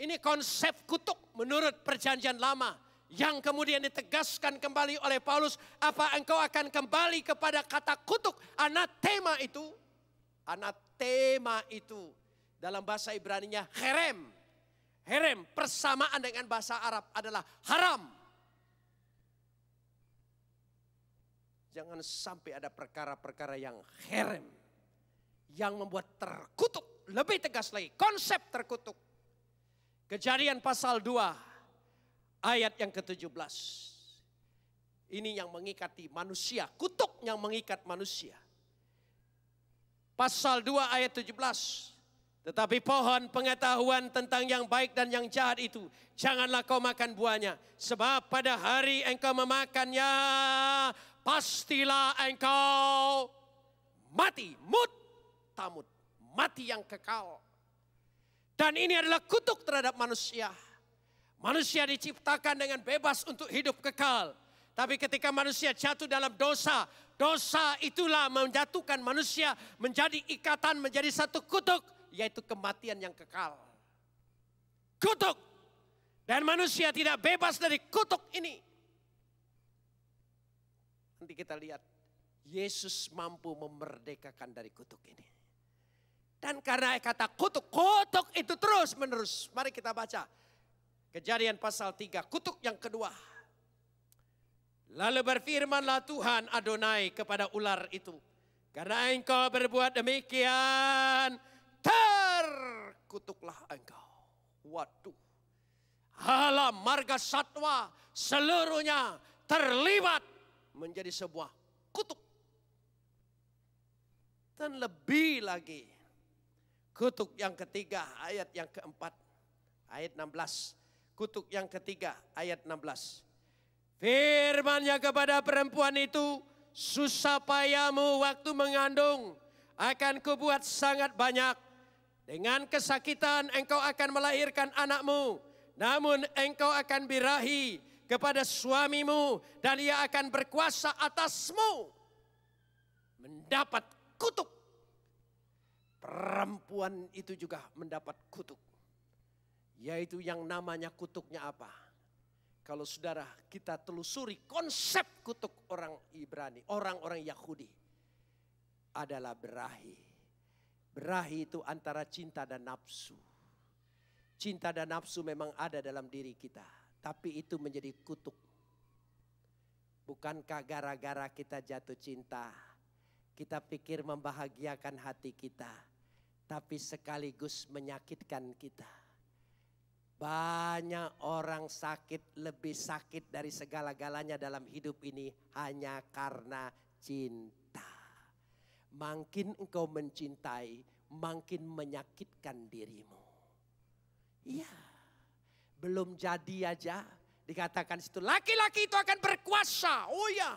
Ini konsep kutuk menurut perjanjian lama, yang kemudian ditegaskan kembali oleh Paulus. Apa engkau akan kembali kepada kata kutuk? Anatema itu dalam bahasa Ibrani-nya herem. Herem persamaan dengan bahasa Arab adalah haram. Jangan sampai ada perkara-perkara yang herem, yang membuat terkutuk. Lebih tegas lagi, konsep terkutuk. Kejadian pasal 2 ayat yang ke-17. Ini yang mengikati manusia, kutuk yang mengikat manusia. Pasal 2 ayat 17. Tetapi pohon pengetahuan tentang yang baik dan yang jahat itu, janganlah kau makan buahnya. Sebab pada hari engkau memakannya, pastilah engkau mati. Tamut. Mati yang kekal. Dan ini adalah kutuk terhadap manusia. Manusia diciptakan dengan bebas untuk hidup kekal. Tapi ketika manusia jatuh dalam dosa, dosa itulah menjatuhkan manusia menjadi ikatan, menjadi satu kutuk, yaitu kematian yang kekal. Kutuk. Dan manusia tidak bebas dari kutuk ini. Nanti kita lihat, Yesus mampu memerdekakan dari kutuk ini. Dan karena kata kutuk itu terus menerus. Mari kita baca. Kejadian pasal 3, kutuk yang kedua. Lalu berfirmanlah Tuhan Adonai kepada ular itu. Karena engkau berbuat demikian, terkutuklah engkau. Waduh. Alam marga satwa seluruhnya terlibat menjadi sebuah kutuk. Dan lebih lagi, kutuk yang ketiga ayat yang keempat, ayat 16. Kutuk yang ketiga ayat 16. Firman-Nya kepada perempuan itu, susah payahmu waktu mengandung akan kubuat sangat banyak. Dengan kesakitan engkau akan melahirkan anakmu. Namun engkau akan birahi kepada suamimu dan ia akan berkuasa atasmu. Mendapat kutuk. Perempuan itu juga mendapat kutuk. Yaitu yang namanya kutuknya apa? Kalau saudara kita telusuri konsep kutuk orang Ibrani, orang-orang Yahudi. Adalah berahi. Berahi itu antara cinta dan nafsu. Cinta dan nafsu memang ada dalam diri kita. Tapi itu menjadi kutuk. Bukankah gara-gara kita jatuh cinta, kita pikir membahagiakan hati kita, tapi sekaligus menyakitkan kita. Banyak orang sakit, lebih sakit dari segala-galanya dalam hidup ini hanya karena cinta. Makin engkau mencintai, makin menyakitkan dirimu. Iya, belum jadi aja dikatakan situ laki-laki itu akan berkuasa. Oh ya,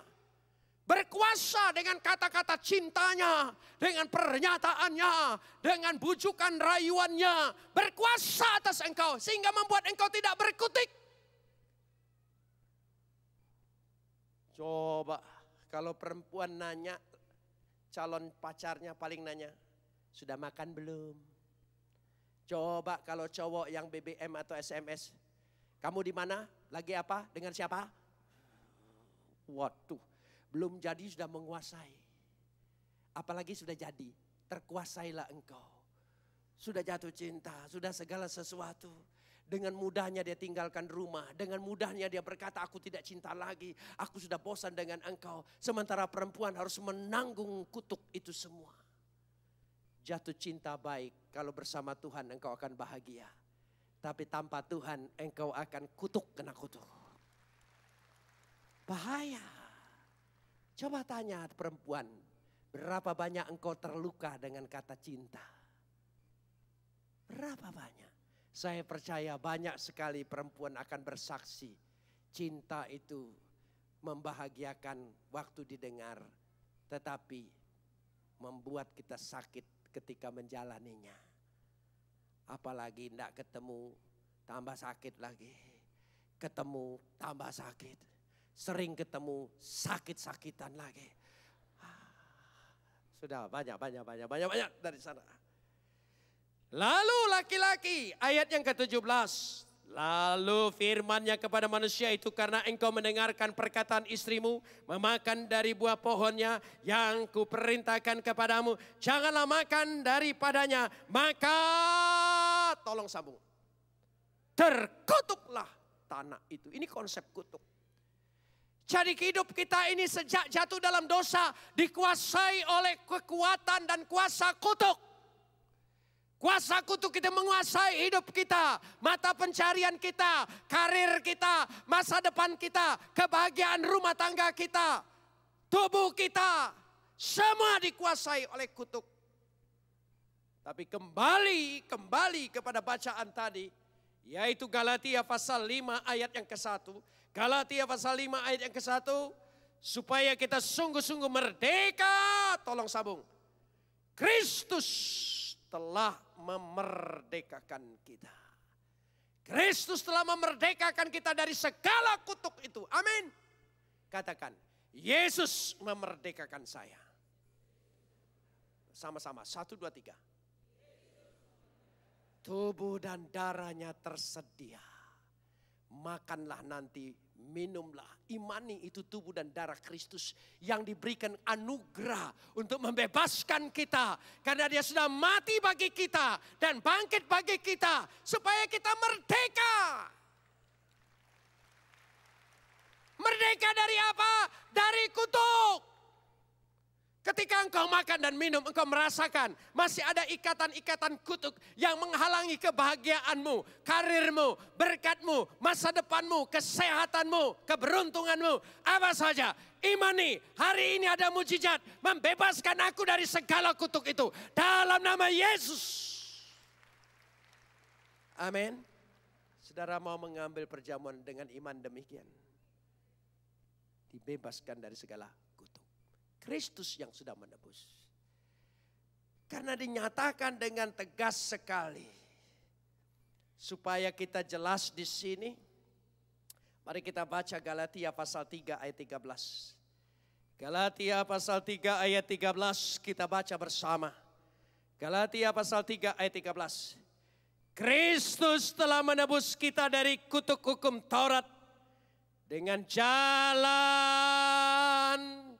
berkuasa dengan kata-kata cintanya, dengan pernyataannya, dengan bujukan rayuannya, berkuasa atas engkau sehingga membuat engkau tidak berkutik. Coba kalau perempuan nanya, calon pacarnya paling nanya, sudah makan belum? Coba kalau cowok yang BBM atau SMS, kamu di mana? Lagi apa? Dengan siapa? Waduh, belum jadi sudah menguasai. Apalagi sudah jadi, terkuasailah engkau. Sudah jatuh cinta, sudah segala sesuatu. Dengan mudahnya dia tinggalkan rumah. Dengan mudahnya dia berkata, aku tidak cinta lagi. Aku sudah bosan dengan engkau. Sementara perempuan harus menanggung kutuk itu semua. Jatuh cinta baik. Kalau bersama Tuhan engkau akan bahagia. Tapi tanpa Tuhan engkau akan kutuk kena kutuk. Bahaya. Coba tanya perempuan. Berapa banyak engkau terluka dengan kata cinta? Berapa banyak? Saya percaya banyak sekali perempuan akan bersaksi. Cinta itu membahagiakan waktu didengar. Tetapi membuat kita sakit ketika menjalaninya. Apalagi tidak ketemu tambah sakit lagi. Ketemu tambah sakit. Sering ketemu sakit-sakitan lagi. Sudah banyak dari sana. Lalu laki-laki ayat yang ke-17. Lalu firman-Nya kepada manusia itu, karena engkau mendengarkan perkataan istrimu, memakan dari buah pohonnya yang kuperintahkan kepadamu, janganlah makan daripadanya, maka tolong sambung. Terkutuklah tanah itu. Ini konsep kutuk. Jadi hidup kita ini sejak jatuh dalam dosa dikuasai oleh kekuatan dan kuasa kutuk. Kuasa kutuk kita menguasai hidup kita, mata pencarian kita, karir kita, masa depan kita, kebahagiaan rumah tangga kita, tubuh kita, semua dikuasai oleh kutuk. Tapi kembali kepada bacaan tadi, yaitu Galatia pasal 5 ayat yang ke-1. Galatia pasal 5 ayat yang ke-1, supaya kita sungguh-sungguh merdeka, tolong sambung. Kristus telah memerdekakan kita. Kristus telah memerdekakan kita dari segala kutuk itu. Amin. Katakan, Yesus memerdekakan saya. Sama-sama, 1, 2, 3. Tubuh dan darahnya tersedia. Makanlah nanti, minumlah, imani itu tubuh dan darah Kristus yang diberikan anugerah untuk membebaskan kita. Karena dia sudah mati bagi kita dan bangkit bagi kita supaya kita merdeka. Merdeka dari apa? Dari kutuk. Ketika engkau makan dan minum, engkau merasakan masih ada ikatan-ikatan kutuk yang menghalangi kebahagiaanmu, karirmu, berkatmu, masa depanmu, kesehatanmu, keberuntunganmu, apa saja. Imani, hari ini ada mujizat membebaskan aku dari segala kutuk itu. Dalam nama Yesus. Amin. Saudara mau mengambil perjamuan dengan iman demikian. Dibebaskan dari segala Kristus yang sudah menebus. Karena dinyatakan dengan tegas sekali. Supaya kita jelas di sini. Mari kita baca Galatia pasal 3 ayat 13. Galatia pasal 3 ayat 13 kita baca bersama. Galatia pasal 3 ayat 13. Kristus telah menebus kita dari kutuk hukum Taurat. Dengan jalan,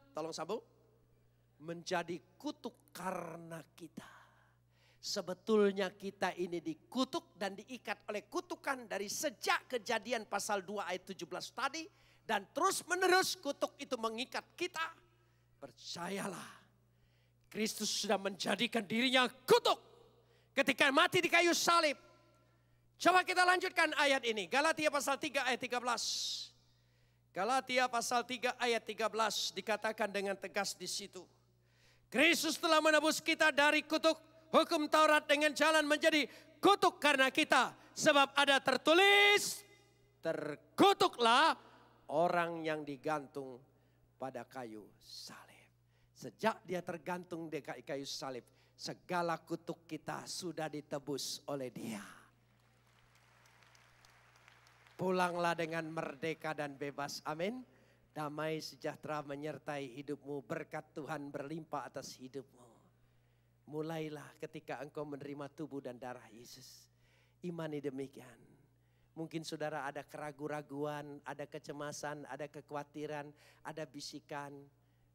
tolong sambung. Menjadi kutuk karena kita. Sebetulnya kita ini dikutuk dan diikat oleh kutukan dari sejak Kejadian pasal 2 ayat 17 tadi. Dan terus menerus kutuk itu mengikat kita. Percayalah, Kristus sudah menjadikan dirinya kutuk ketika mati di kayu salib. Coba kita lanjutkan ayat ini. Galatia pasal 3 ayat 13. Galatia pasal 3 ayat 13 dikatakan dengan tegas di situ. Kristus telah menebus kita dari kutuk hukum Taurat dengan jalan menjadi kutuk karena kita. Sebab ada tertulis, terkutuklah orang yang digantung pada kayu salib. Sejak dia tergantung di kayu salib, segala kutuk kita sudah ditebus oleh dia. Pulanglah dengan merdeka dan bebas. Amin. Damai sejahtera menyertai hidupmu. Berkat Tuhan berlimpah atas hidupmu. Mulailah ketika engkau menerima tubuh dan darah Yesus. Imani demikian. Mungkin saudara ada keraguan-raguan, ada kecemasan, ada kekhawatiran, ada bisikan.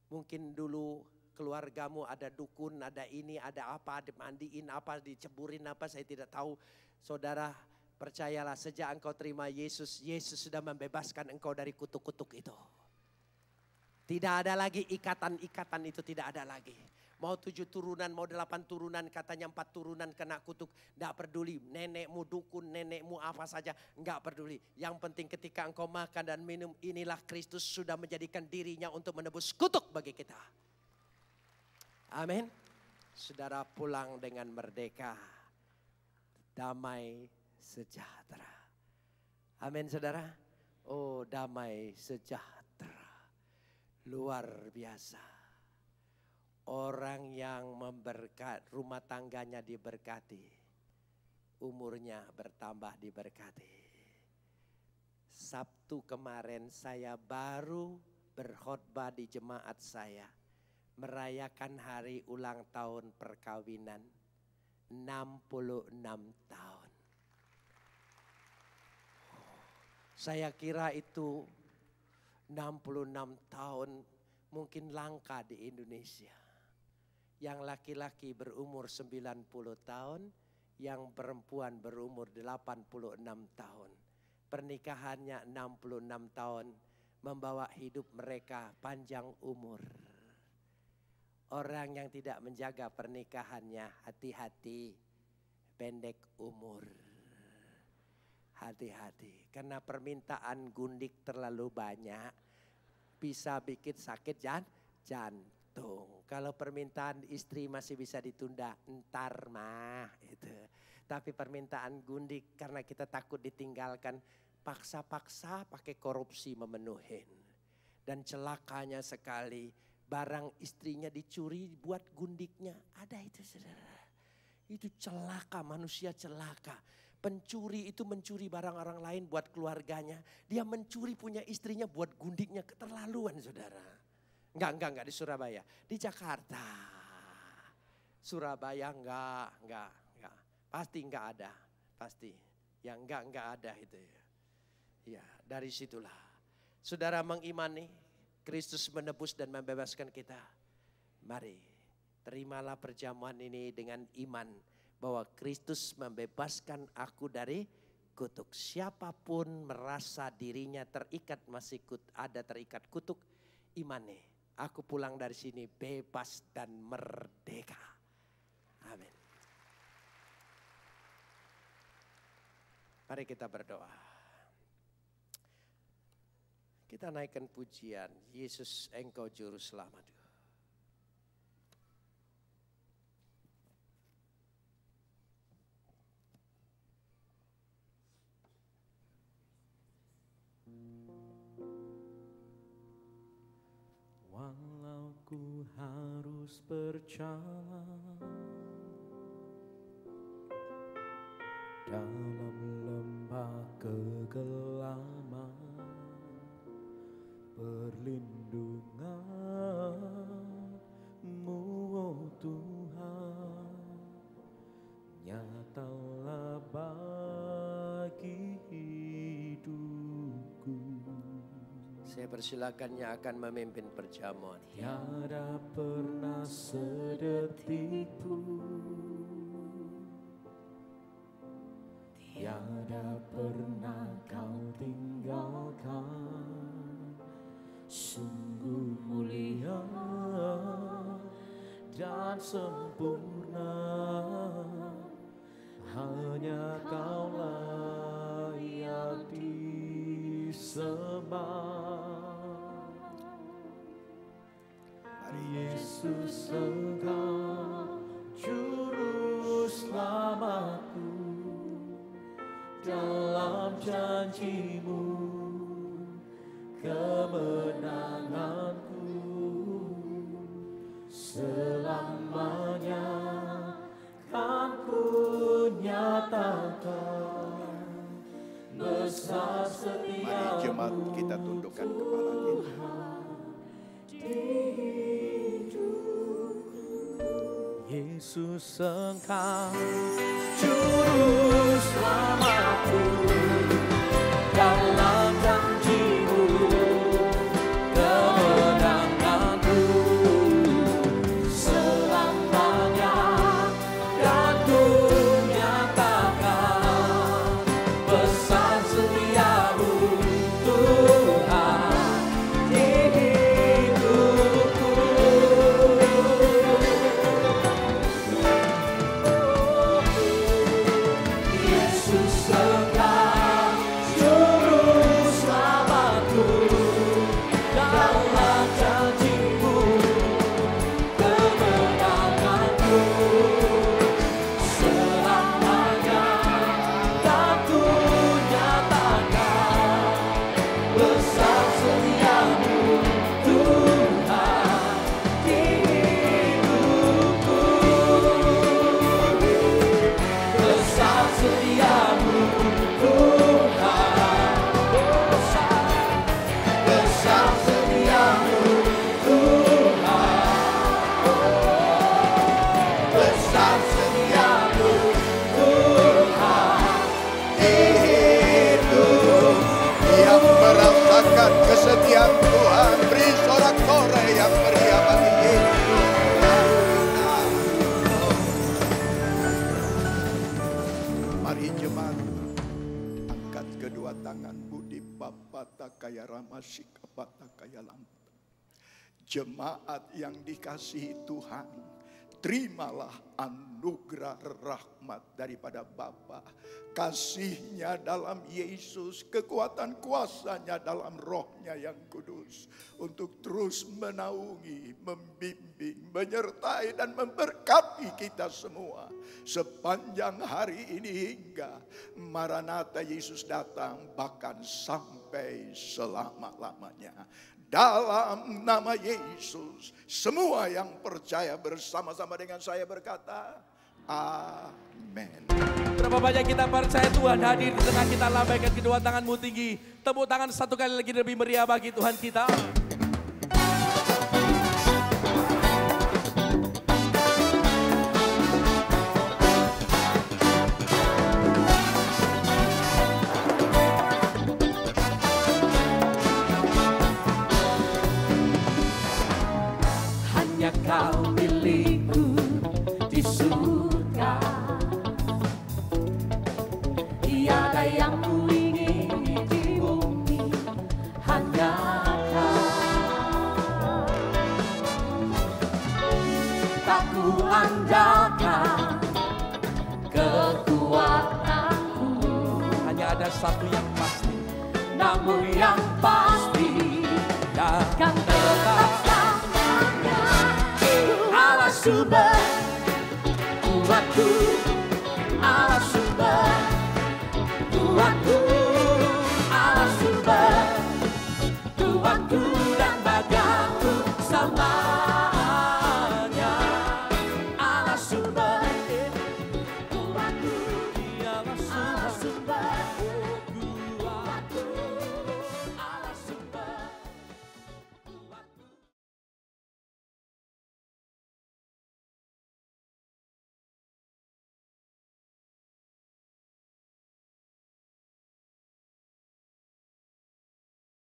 Mungkin dulu keluargamu ada dukun, ada ini, ada apa, dimandiin apa, diceburin apa, saya tidak tahu. Saudara Percayalah, sejak engkau terima Yesus, Yesus sudah membebaskan engkau dari kutuk-kutuk itu. Tidak ada lagi ikatan-ikatan itu, tidak ada lagi. Mau 7 turunan, mau 8 turunan, katanya 4 turunan kena kutuk. Tidak peduli, nenekmu dukun, nenekmu apa saja, enggak peduli. Yang penting ketika engkau makan dan minum, inilah Kristus sudah menjadikan dirinya untuk menebus kutuk bagi kita. Amin. Saudara pulang dengan merdeka, damai, sejahtera. Amin saudara. Oh, damai sejahtera. Luar biasa. Orang yang rumah tangganya diberkati, umurnya bertambah diberkati. Sabtu kemarin saya baru berkhotbah di jemaat saya, merayakan hari ulang tahun perkawinan 66 tahun. Saya kira itu 66 tahun mungkin langka di Indonesia. Yang laki-laki berumur 90 tahun, yang perempuan berumur 86 tahun. Pernikahannya 66 tahun, membawa hidup mereka panjang umur. Orang yang tidak menjaga pernikahannya, hati-hati, pendek umur. Hati-hati, karena permintaan gundik terlalu banyak, bisa bikin sakit jantung. Kalau permintaan istri masih bisa ditunda, entar mah itu. Tapi permintaan gundik karena kita takut ditinggalkan, paksa-paksa pakai korupsi memenuhin. Dan celakanya sekali, barang istrinya dicuri buat gundiknya. Ada itu saudara. Itu celaka, manusia celaka. Pencuri itu mencuri barang orang lain buat keluarganya. Dia mencuri punya istrinya buat gundiknya, keterlaluan saudara. Enggak di Surabaya, di Jakarta. Surabaya enggak. Pasti enggak ada, pasti. Yang enggak ada itu ya. Ya, dari situlah. Saudara mengimani Kristus menebus dan membebaskan kita. Mari, terimalah perjamuan ini dengan iman bahwa Kristus membebaskan aku dari kutuk. Siapapun merasa dirinya terikat terikat kutuk, imani. Aku pulang dari sini bebas dan merdeka. Amin. Mari kita berdoa. Kita naikkan pujian, Yesus Engkau Juru Selamat. Walau ku harus berjalan dalam lembah kegelapan, perlindungan-Mu oh Tuhan nyatalah bagi hidupku. Saya persilakan yang akan memimpin perjamuan. Tiada pernah sedetik pun, tiada pernah Kau tinggalkan. Sungguh mulia dan sempurna, hanya Kau layak disembah. Yesus Engkau Juru Selamatku, dalam janji-Mu kemenanganku, selamanya kan ku nyatakan besar setiamu. Mari jemaat kita tundukkan kepala kita. Yesus Engkau Juru Selamatku, dalam janji-Mu kemenanganku, selamanya kan ku nyatakan Yesus Engkau juru selamatku, dalam janji-Mu kemenanganku selamanya kan ku nyatakan besar setia-Mu Tuhan di hidupku, besar setia-Mu Tuhan, besar setia-Mu Tuhan, besar setia-Mu Tuhan Di hidup yang merasakan kesetiaan Tuhan, beri sorak-sorai yang meriah bagi Yesus. Mari jemaat, angkat kedua tangan budi papata kaya ramasik apata kaya lampu. Jemaat yang dikasihi Tuhan, terimalah anugerah rahmat daripada Bapa, kasih-Nya dalam Yesus, kekuatan kuasa-Nya dalam Roh-Nya yang kudus, untuk terus menaungi, membimbing, menyertai dan memberkati kita semua sepanjang hari ini hingga Maranatha Yesus datang, bahkan sampai selama-lamanya. Dalam nama Yesus, semua yang percaya bersama-sama dengan saya berkata, amin. Berapa banyak kita percaya Tuhan hadir di tengah kita, lambaikan kedua tanganmu tinggi. Tepuk tangan satu kali lagi lebih meriah bagi Tuhan kita. Hanya Kau milikku di surga, tiada yang ku ingini di bumi, hanya Kau. Tak ku andalkan kekuatanku, hanya ada satu yang pasti, namun yang pasti